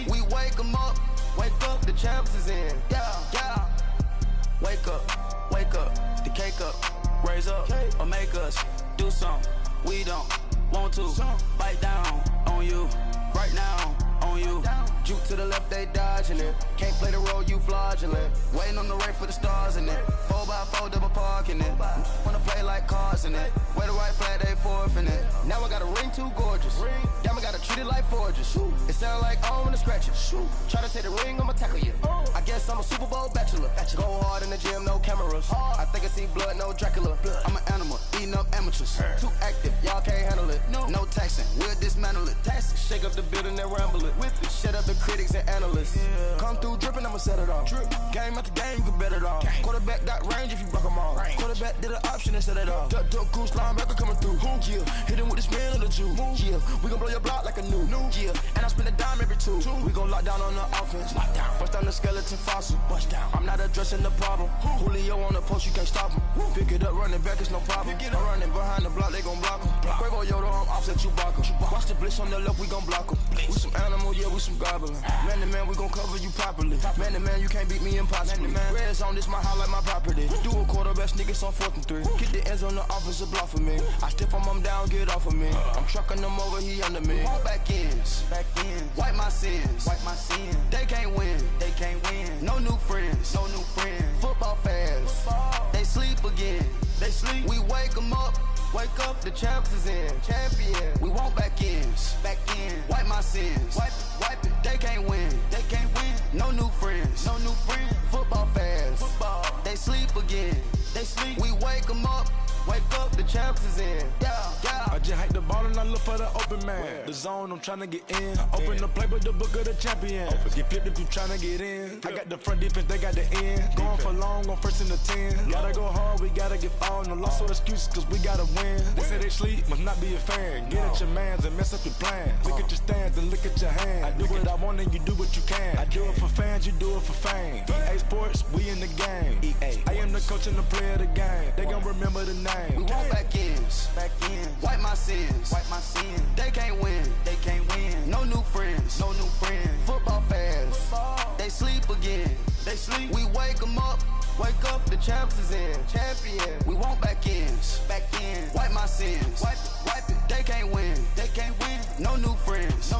We wake them up, the champs is in, yeah. Wake up, the cake up, raise up, or make us do something we don't want to. Bite down on you, right now on you. Juke to the left, they dodging it. Can't play the role, you fraudulent. Waiting on the race for the stars in it. 4x4 double parking it. Wanna play like cars in it. Wear the right flag, they forfeiting it. Now I got a ring too gorgeous. Damn, I gotta treat it like forges. It sound like I'm in a scratcher. Try to take the ring, I'ma tackle you. I guess I'm a Super Bowl bachelor. Go hard in the gym, no cameras. I think I see blood, no Dracula. I'm an animal, eating up amateurs. Too active, y'all can't handle it. No taxing, we'll dismantle it. Shake up the building and ramble it. Shut up the critics and analysts. Come through dripping, I'ma set it off. Game after game, you can bet it off. Quarterback got range if you block them all. Quarterback did an option and set it off. Duck goose linebacker coming through. Yeah, hit him with this man on the Jew. Yeah, we gon' blow your block like a new. Yeah, and I spend a dime every two. We gon' lock down on the offense. Bust down the skeleton fossil. I'm not addressing the problem. Julio on the post, you can't stop him. Pick it up, running back, it's no problem. I'm running behind the block, they gon' block him. Quavo Yoda, I'm offset Chewbacca. Watch the blitz on the left, we gon' block him. We some animal, yeah, we some goblin. Man to man, we gon' cover you properly. Man to man, you can't beat me impossibly. Red zone, this my highlight, my property. Do a quarterback, niggas on 4th and 3. Get the ends on the offensive block for me. I step on them down, get off of me. I'm trucking them over, he under me. Walk back ends, wipe my sins, They can't win, No new friends, Football fans, they sleep again. We wake them up. Wake up, the champs is in. Champion. We want back ends. Wipe my sins. Wipe it. They can't win. No new friends. Football fans. They sleep again. We wake them up. Wake up, the champs is in. Yeah. I just hike the ball and I look for the open man. The zone, I'm trying to get in. Open the play, but the book of the champion. Get flipped if you trying to get in. I got the front defense, they got the end. Going for long, on 1st and the 10. Gotta go hard, we gotta get all. No loss or excuses, cause we gotta win. They say they sleep, must not be a fan. Get at your mans and mess up your plans. Look at your stands and look at your hands. I do what I want and you do what you can. I do it for fans, you do it for fame. EA Sports, we in the game. I am the coach and the player of the game. They gon' remember the name. We want back ends. Wipe my sins. They can't win. No new friends. Football fans. They sleep again. We wake them up. Wake up, the champs is in. Champion. We want back ends. Wipe my sins. Wipe it. They can't win. No new friends.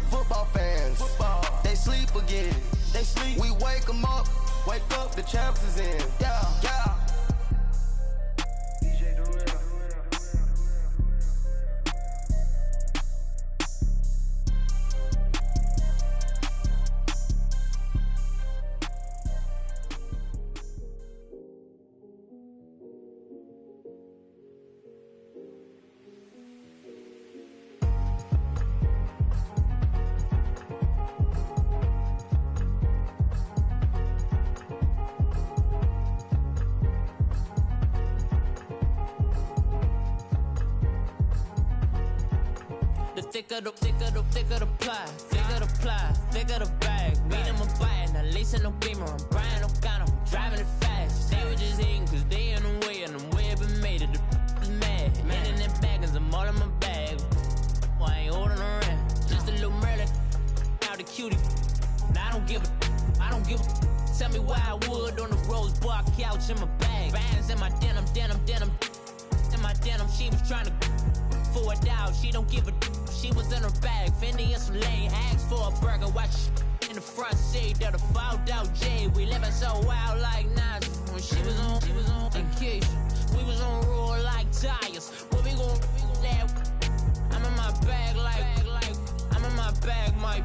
Football fans. They sleep again. We wake them up. Wake up, the champs is in. Yeah. Thicker the ply, thicker the bag. Meet them a buying, now lacing no beamer. I'm buying no gun, I'm driving it fast. They were just hating cause they in the way, and the way it been made it, the is mad. Man in them baggins, I'm all in my bag. I ain't holding around, just a little Merlin, out the cutie. Now I don't give a, tell me why I would on the rose bar couch in my bag. Bands in my denim, in my denim, she was trying to for it out, she don't give a she was in her bag, Fendi and some lame hags for a burger, watch in the front seat of the fouled out J. We living so wild like Nas. When she was on vacation, we was on roll like tires. What we gon' laugh? I'm in my bag like I'm in my bag, my.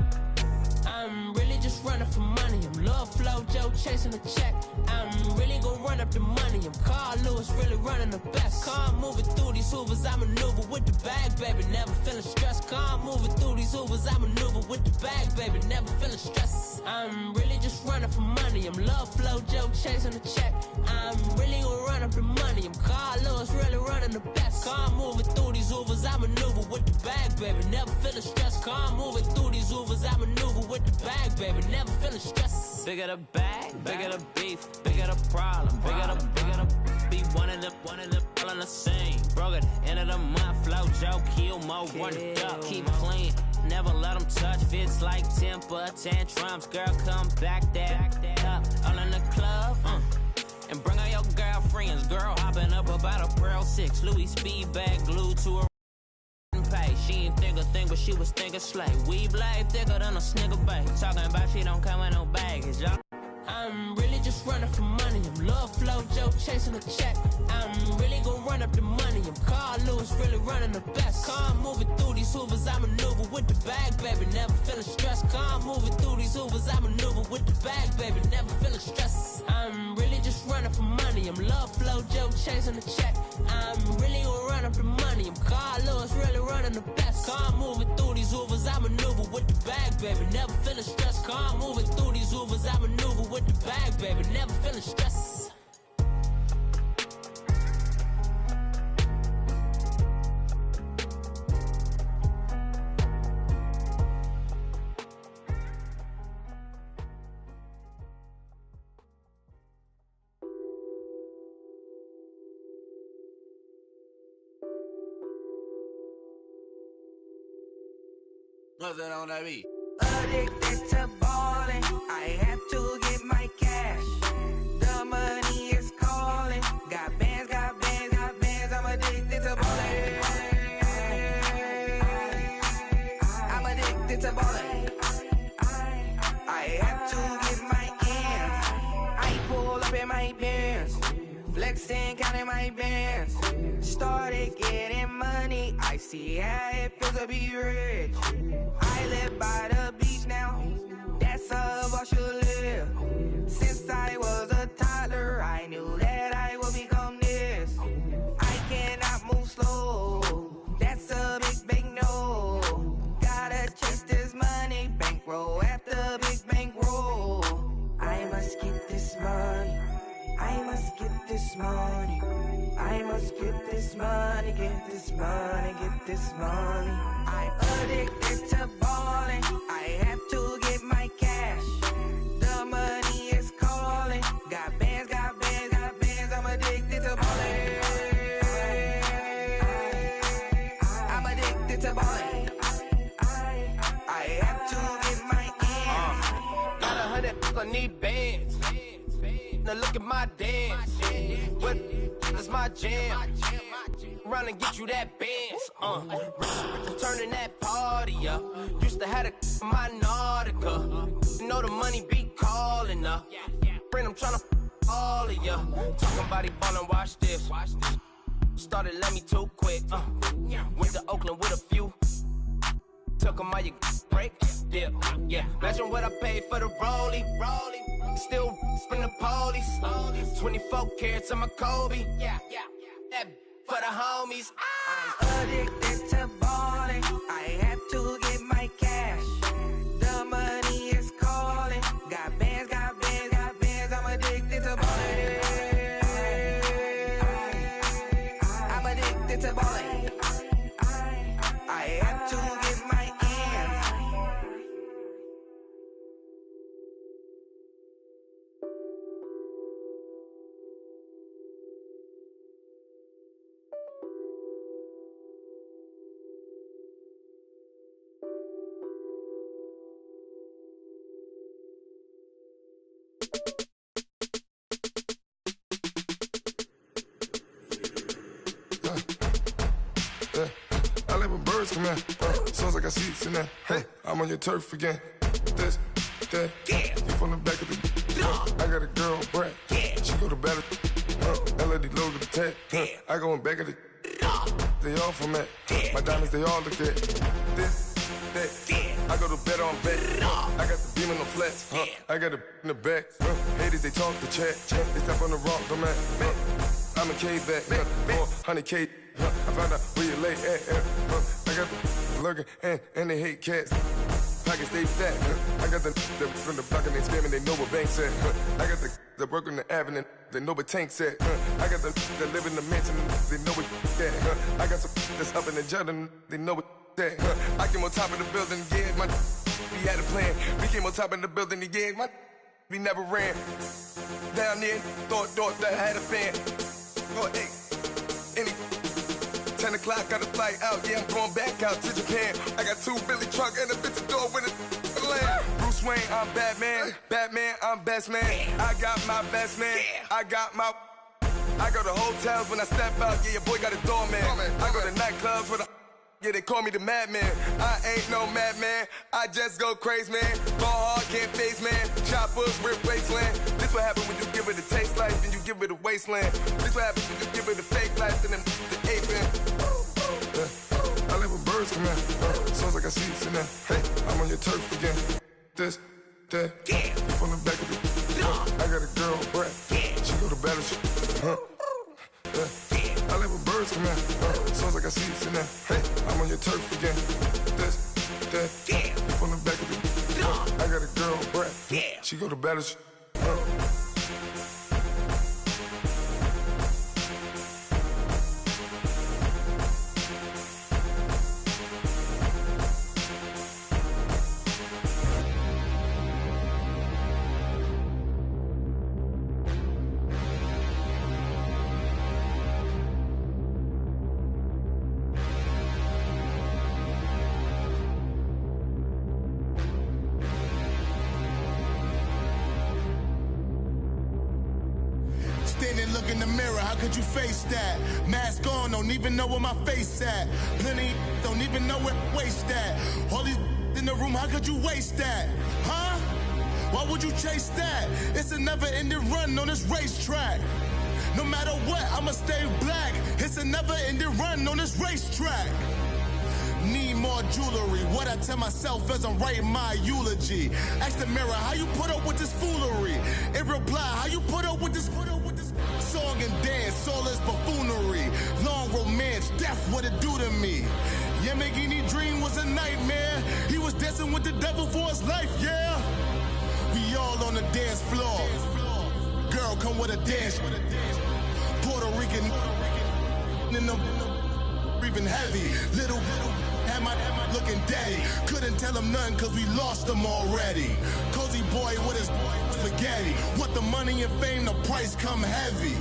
I'm really just running for money. I'm Love Flow Joe chasing the check. I'm really gon' run up the money. I'm Carl Lewis, really running the best. Calm moving through these hoovers, I maneuver with the bag, baby. Never feeling stressed. Calm moving through these hoovers, I maneuver with the bag, baby. Never feeling stressed. I'm really just running for money. I'm Love Flow Joe chasing the check. I'm really gon' run up the money. I'm Carl Lewis, really running the best. Calm moving through these hoovers, I maneuver with the bag, baby. Never feeling stressed. Calm moving through these hoovers, I maneuver with the bag, baby. Never feeling stressed. Bigger the bag, bigger the beef, bigger the problem, bigger the be one of the all in the same. Broke at the end of the month, flow Joe, kill mo, run it up, keep playing. Never let them touch, fits like temper tantrums. Girl, come back that up, all in the club, and bring all your girlfriends. Girl, hopping up about a Pearl 6, Louis speed bag glued to her pay. She ain't think but she was thinking slay. Weave like thicker than a snigger bag. Talking about she don't come with no baggage, y'all. I'm really just running for money. I'm love flow, Joe chasing a check. I'm really gonna run up the money. I'm Carl Lewis, really running the best. Car moving through these hoovers, I maneuver with the bag, baby. Never feeling stressed. Car moving through these hoovers, I maneuver with the bag, baby. Never feeling stressed. I'm really just running for money. I'm love flow, Joe chasing the check. I'm really gonna run up the money. I'm Carl Lewis, really running the best. Car moving through these hoovers, I maneuver with the bag, baby. Never feeling stressed. Car moving through these hoovers, I maneuver with the bag, baby, never feeling stress. Nothing on that beat. Addicted to ballin', I have to get my cash. The money is calling. Got bands, got bands, got bands. I'm addicted to ballin'. I'm addicted to ballin'. I have to get my ends. I pull up in my pants, flexing, counting my bands. Started getting money. I see how it feels to be rich. I live by the beach now. That's how I should live. Since I was a toddler, I knew that I would become this. I cannot move slow. That's a big, big no. Gotta chase this money, bankroll after big bankroll. I must get this money. I must get this money. I must get this money, get this money, get this money. I'm addicted to ballin'. I have to get my cash. The money is calling. Got bands, got bands, got bands. I'm addicted to ballin'. I'm addicted to ballin'. I have to get my ends. Got 100, I need bands. Now look at my dance. What is my jam? Run and get you that bands. Turning that party up. Used to have a my Nautica. You know the money be calling up. Friend, I'm tryna all of ya. Talking about it ballin', watch this. Started let me too quick. Went to Oakland with a few. Took 'em all you break. Dip. Yeah. Imagine what I paid for the rollie. Still in the police. 24 carats on my Kobe. Yeah. That for the homies. I'm addicted to ballin'. I have to get my cash. The money is calling. Got bands, got bands, got bands. I'm addicted to ballin'. I'm addicted to ballin'. I have to get my ends. I like when birds come in. Sounds like I got seats in there. I'm on your turf again. This, that. You from the back of the. I got a girl, Brad. She go to battle. LAD load the tag. I go in back of the. They all from that. My diamonds, they all look at. This, that. I go to bed on bed. I got the beam in the flats. I got it in the back. Haters, they talk the chat. They step on the rock, the man. I'm a K-back. 400K. I found out where you lay at. I got the lurking and they hate cats. Pockets stay fat. I got the from the block and they scamming, they know what banks at. I got the work on the avenue, they know what tanks at. I got the that live in the mansion, they know what that. I got some that's up in the jungle, they know what that. I came on top of the building, yeah, my we had a plan. We came on top of the building, yeah, my we never ran. Down there, thought that I had a fan. Oh, hey, any 10 o'clock, got a flight out, yeah, I'm going back out to Japan. I got 2 Billy truck and a bitch door with a land. Bruce Wayne, I'm Batman. Batman, I'm best man. I got my best man. I go to hotels when I step out, yeah, your boy got a doorman. I go to nightclubs with a Yeah, they call me the madman. I ain't no madman. I just go crazy, man. Ball hard, can't face, man. Choppers, rip wasteland. This what happens when you give it a taste life, then you give it a wasteland. This what happens when you give it a fake life, then the ape in. I live with birds come in. Sounds like I see it in there. Hey, I'm on your turf again. This, that. Yeah. You from the back of the. I got a girl, Brad. Yeah. She go to battle. I live with birds come in. Sounds like I see it in there. Hey, I'm on your turf again. This, that. Yeah. You from the back of the. I got a girl, Brad. Yeah. She go to battle. Look in the mirror, how could you face that? Mask on, don't even know where my face at. Plenty don't even know where waste at. All these in the room, how could you waste that? Huh? Why would you chase that? It's a never-ending run on this racetrack. No matter what, I'ma stay black. It's a never-ending run on this racetrack. Need more jewelry. What I tell myself as I'm writing my eulogy. Ask the mirror, how you put up with this foolery? It reply, how you put up with this song and dance, all this buffoonery. Long romance, death, what it do to me? Yamagini dream was a nightmare. He was dancing with the devil for his life, yeah. We all on the dance floor. Girl, come with a dance. Puerto Rican in the breathing heavy. Little am I looking daddy. Couldn't tell him nothing cause we lost him already. Cozy boy with his spaghetti. Want the money and fame, the price come heavy.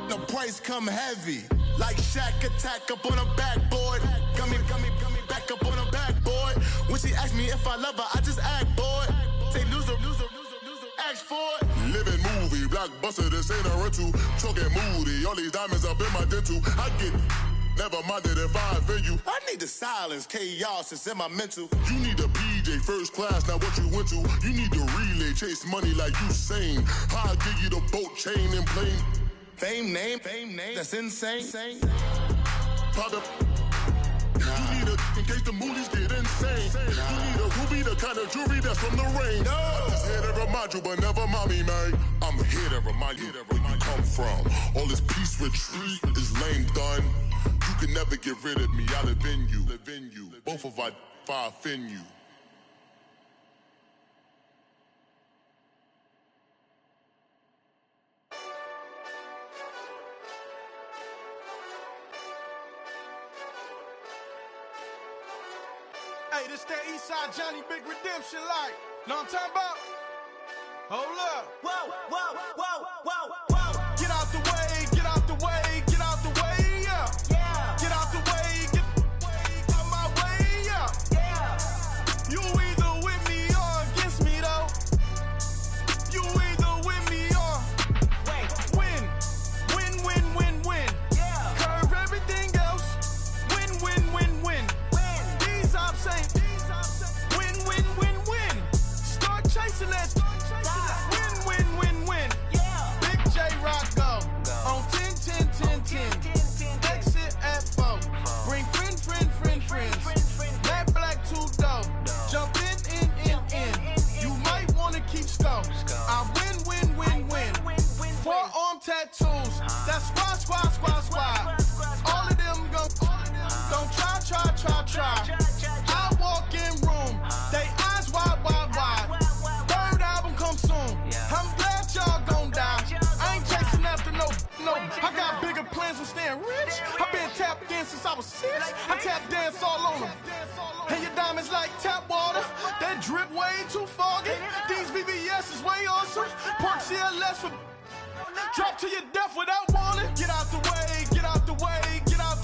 The price come heavy. Like Shaq attack up on a backboard. Gummy, back up on a backboard. When she asked me if I love her, I just act bored. Say loser, ask for it. Living movie, blockbuster, this ain't a rental. Talking moody, all these diamonds up in my dental. I get never minded if I offend you. I need the silence, chaos is in my mental. You need a PJ, first class, not what you went to. You need the relay, chase money like you sane. I'll give you the boat, chain, and plane. Fame name, that's insane. Pop up. You need a, in case the movies get insane. You need a ruby, the kind of jewelry that's from the rain. I'm just here to remind you, but never mommy, man. I'm here to remind you where you come from. All this peace retreat is lame done. You can never get rid of me, I live in you. Both of our fire offend you. Hey, this that Eastside Johnny Big Redemption like. Know what I'm talking about? Hold up. Whoa, whoa, whoa, whoa, whoa. Get out the way, get out the way, get out the way, yeah. Yeah. Get out the way, get out my way, yeah. Yeah. You either with me or against me, though. You either with me or win. Win. Yeah. Curve everything else. Win. These ops ain't win. Start chasing that. Win. Yeah. Big J Rock go. On 10. Exit at 4. Bring friends. Black 2 dough. Jump in. You might wanna keep score. I win. Forearm tattoos. That's squad. All of them go. Don't try. I walk in room. They eyes wide. Third album come soon. I'm glad y'all gon' die. I ain't chasing after no. I got bigger plans than staying rich. I been tapped in since I was 6. I tap dance all on them. And your diamonds like tap water. That drip way too foggy. These VVS is way awesome. Park CLS for drop to your death without warning. Get out the way, yeah. Get out the way, get out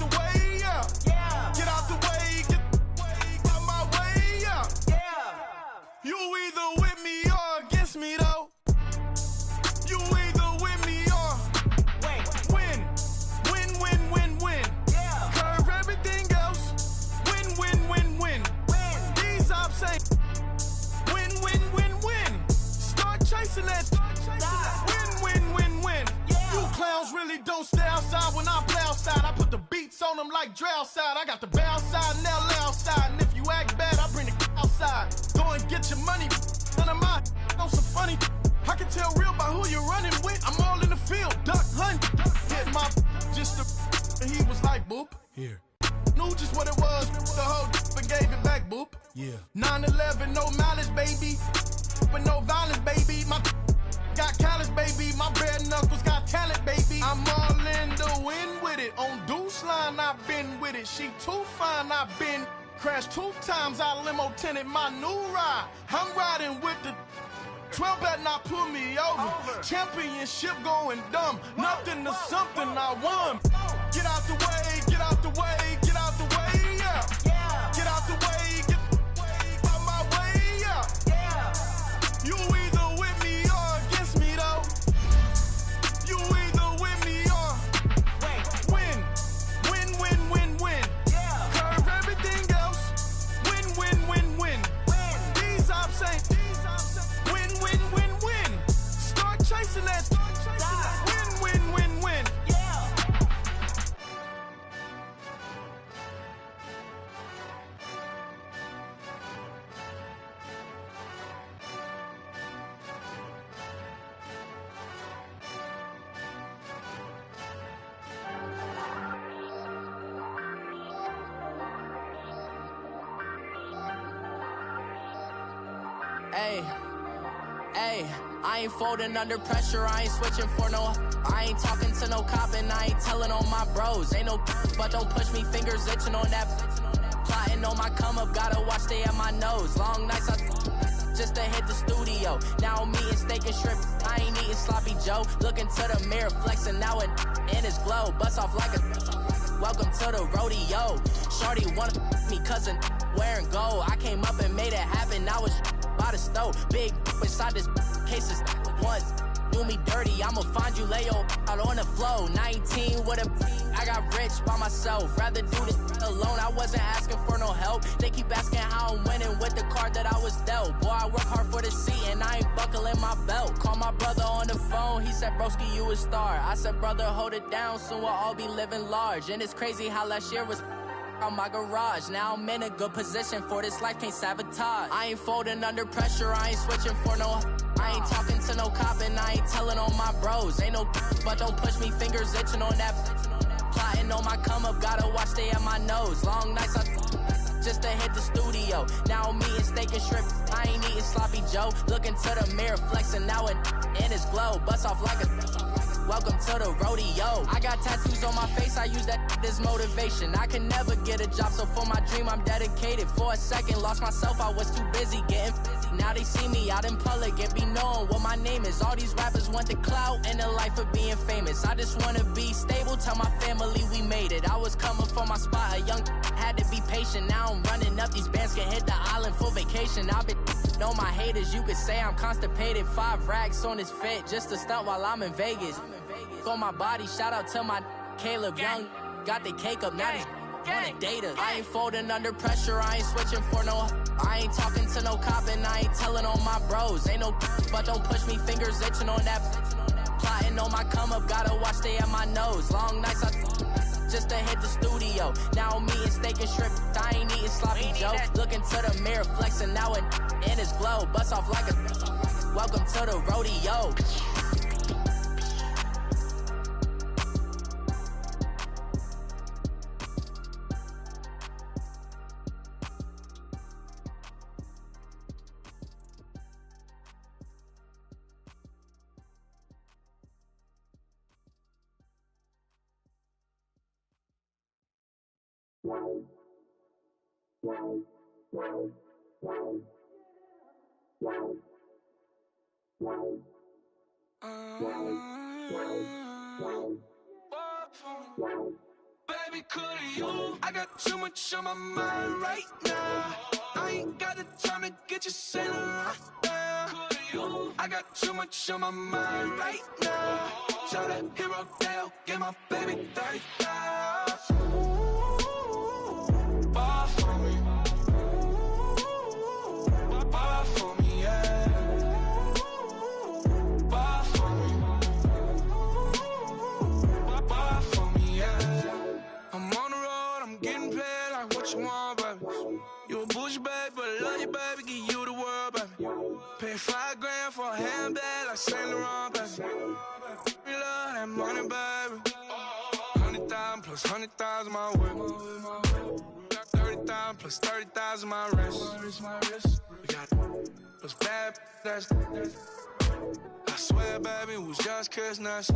my way, yeah. You either with me or against me, though. You either with me or win. that. Win. You clowns really don't stay outside when I play outside. I put the beats on them like Dre outside. I got the bay outside and LA outside. And if you act bad, I bring the outside. Go and get your money. None of my on some funny. I can tell real by who you're running with. I'm all in the field, duck hunt. Hit my just and he was like, boop. Here. Knew just what it was. The whole and gave it back, boop. Yeah. 9/11, no malice, baby. But no violence, baby. My got callous, baby. My bare knuckles got talent, baby. I'm all in the wind with it. On Deuce line, I've been with it. She too fine, I've been crashed 2 times. I limo tinted my new ride. I'm riding with the 12 better not pull me over. Championship going dumb. Nothing to something I won. Get out the way, get out the way, get out the way, yeah. Get out the way, get out my way, yeah. You either with me or against me though. You either with me or win. Curve everything else. Win. These ops ain't win. Start chasing that. Win. Hey, I ain't folding under pressure, I ain't switching for no. I ain't talking to no cop and I ain't telling on my bros. Ain't no but don't push me, fingers itching on that. Plotting on my come up, gotta watch stay at my nose. Long nights just to hit the studio. Now I'm eating steak and shrimp, I ain't eating sloppy Joe. Looking to the mirror, flexing now and in his glow. Bust off like a welcome to the rodeo. Shorty wanna me cousin wearing gold. I came up and made it happen, I was by the stove. Big inside this case is once. Do me dirty, I'ma find you, lay your out on the flow. 19 with a I got rich by myself. Rather do this alone, I wasn't asking for no help. They keep asking how I'm winning with the card that I was dealt. Boy, I work hard for the seat and I ain't buckling my belt. Call my brother on the phone, he said, broski, you a star. I said, brother, hold it down, soon we'll all be living large. And it's crazy how last year was on my garage. Now I'm in a good position for this life, can't sabotage. I ain't folding under pressure, I ain't switching for no. I ain't talking to no cop and I ain't telling on my bros. Ain't no but don't push me, fingers itching on that. Plotting on my come up, gotta watch stay at my nose. Long nights just to hit the studio. Now I'm eating steak and shrimp, I ain't eating sloppy Joe. Looking to the mirror, flexing now and in his glow. Bust off like a welcome to the rodeo. I got tattoos on my face, I use that as motivation. I can never get a job, so for my dream I'm dedicated. For a second, lost myself, I was too busy getting busy. Now they see me out in public and be knowing what my name is. All these rappers want the clout and the life of being famous. I just wanna be stable, tell my family we made it. I was coming for my spot, a young had to be patient. Now I'm running up, these bands can hit the island for vacation. I've been know my haters, you could say I'm constipated. 5 racks on his fit, just to stunt while I'm in Vegas. On my body, shout out to my Caleb Young. Got the cake up, now he's wanna date us. I ain't folding under pressure, I ain't switching for no. I ain't talking to no cop and I ain't telling on my bros. Ain't no but don't push me, fingers itching on that. Plotting on my come up, gotta watch stay at my nose. Long nights just to hit the studio. Now I'm eating steak and shrimp, I ain't eating sloppy Joe. Looking to the mirror, flexing now and in his glow. Bust off like a welcome to the rodeo. Baby, could you? I got too much on my mind right now. I ain't got the time to get you sitting right now. I got too much on my mind right now. Tell that hero Dale, get my baby 30,000. Ball for me. Ball for me, yeah. handbag like Saint Laurent, baby. We love that money, baby. 100,000 plus 100,000 my whip. Got 30,000 plus 30,000 my wrist. We got plus bad, that's. I swear, baby, it was just kissing us.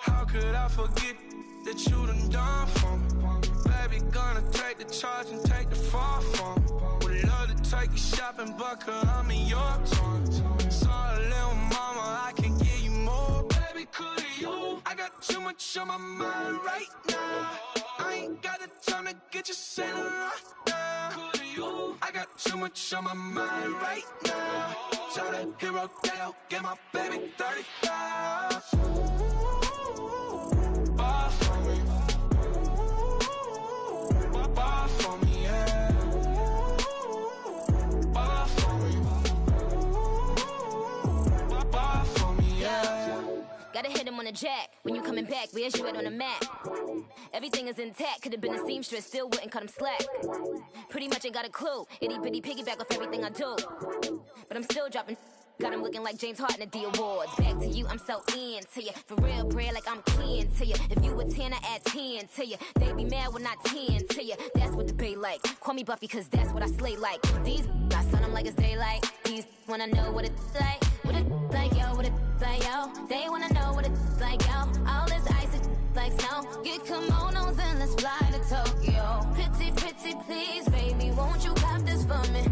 How could I forget that you done for me? Baby, gonna take the charge and take the fall from me. Would love to take you shopping, but I'm in your tongue. Sorry, little mama, I can give you more. Baby, could you? I got too much on my mind right now. I ain't got the time to get you sailing right now. Could you? I got too much on my mind right now. Tell the hero that I'll get my baby 35. Buy for me. Buy for me, yeah. Buy for me. Buy for me, yeah. Gotta hit him on the jack. When you coming back, where's you at on the map? Everything is intact. Could've been a seamstress, still wouldn't cut him slack. Pretty much ain't got a clue. Itty bitty piggyback off everything I do. But I'm still dropping. Got him looking like James Harden at the awards. Back to you, I'm so into you. For real, bread, like I'm keen to you. If you a 10, I add 10 to you. They be mad when I 10 to you. That's what the bay like. Call me Buffy, cause that's what I slay like. These I sun them like it's daylight. These wanna know what it's like. What it like, yo, what it like, yo. They wanna know what it's like, yo. All this ice is like snow. Get kimonos and let's fly to Tokyo. Pretty, pretty, please, baby, won't you cop this for me?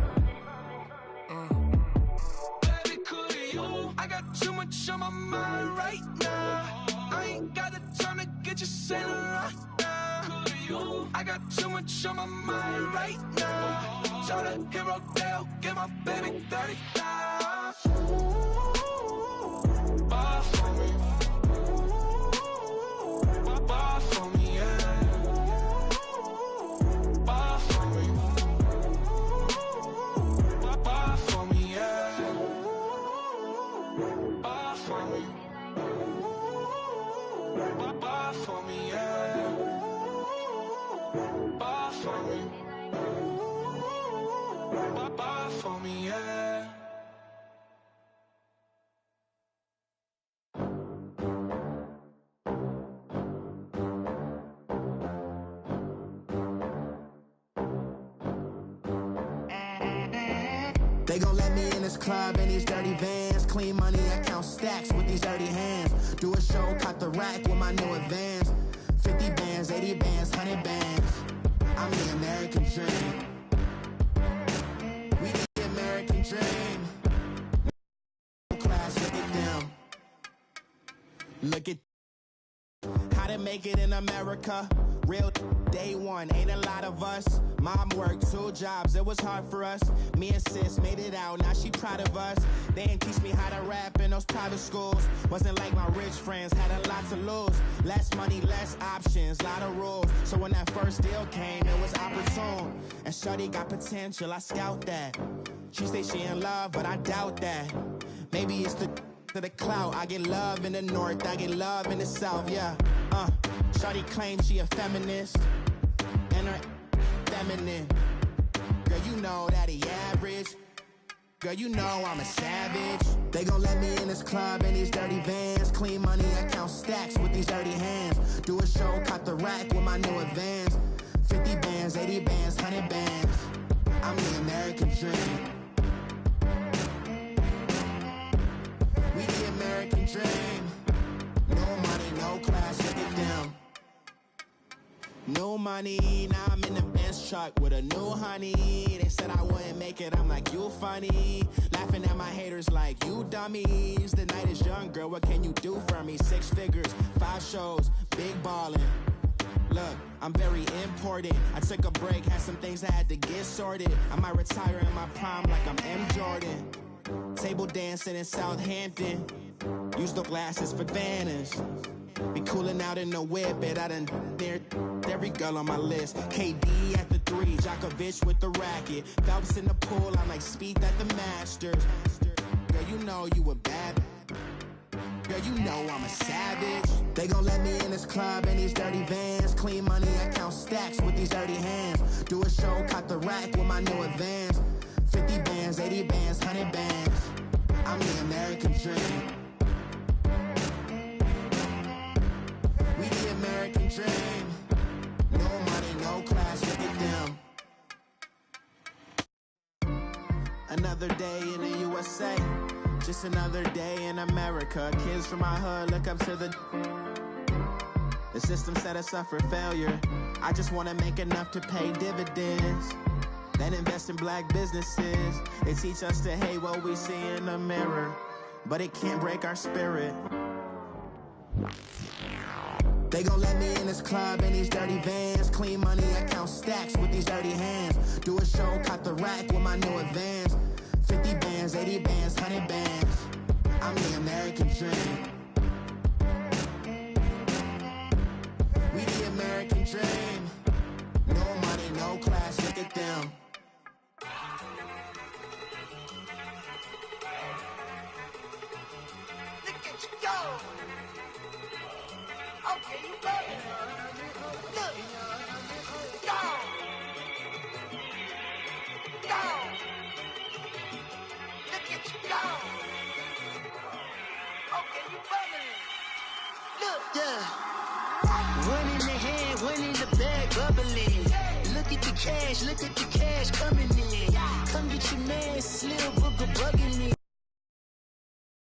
I got too much on my mind right now. I ain't got the time to get you sailing right now. I got too much on my mind right now. Tell the hero they'll get my baby 35. Buy for me. Buy for me, yeah. Buy for me. Buy for me, yeah. Buy for me. Buy for me, yeah. Buy for me. Buy for me, yeah. They gon' let me in this club in these dirty vans. Clean money, I count stacks with these dirty hands. Do a show, cut the rack with my new advance. 50 bands, 80 bands, 100 bands. I'm the American dream. We the American dream. Class, look at them. Look at how to make it in America. Real day one, ain't a lot of us. Mom worked 2 jobs, it was hard for us. Me and sis made it out, now she proud of us. They didn't teach me how to rap in those private schools. Wasn't like my rich friends, had a lot to lose. Less money, less options, lot of rules. So when that first deal came, it was opportune. And shawty got potential, I scout that. She say she in love, but I doubt that. Maybe it's the clout. I get love in the north, I get love in the south, yeah. Shawty claims she a feminist, and her feminine. Girl, you know that he average. Girl, you know I'm a savage. They gon' let me in this club in these dirty vans. Clean money, I count stacks with these dirty hands. Do a show, cut the rack with my new advance. 50 bands, 80 bands, 100 bands. I'm the American dream. We the American dream. No money, no class, look at them. No money, now I'm in the Benz truck with a new honey. They said I wouldn't make it, I'm like, you funny. Laughing at my haters like, you dummies. The night is young, girl, what can you do for me? 6 figures, 5 shows, big ballin'. Look, I'm very important. I took a break, had some things I had to get sorted. I might retire in my prime like I'm M. Jordan. Table dancing in Southampton. Use the glasses for Vannas. Be cooling out in the whip, but I done there every girl on my list. KD at the 3, Djokovic with the racket. Phelps in the pool, I'm like Speed at the Masters. Girl, you know you a bad. Girl, you know I'm a savage. They gon' let me in this club in these dirty vans. Clean money, I count stacks with these dirty hands. Do a show, cut the rack with my new advance. 50 bands, 80 bands, 100 bands. I'm another day in the USA. Just another day in America. Kids from my hood look up to the system set us up for failure. I just wanna make enough to pay dividends, then invest in black businesses. They teach us to hate what we see in the mirror, but it can't break our spirit. They gon' let me in this club in these dirty vans. Clean money, I count stacks with these dirty hands. Do a show, caught the rack with my new advance. 50 bands, 80 bands, 100 bands. I'm the American dream. We the American dream. No money, no class, look at them. Look at you go. Okay, you ready? Look. Go. Go. Look at you go. Okay, you ready? Look. Yeah. One in the hand, one in the bag, bubbling. Look at the cash coming in. Come get your man, Slim Booger bugging me.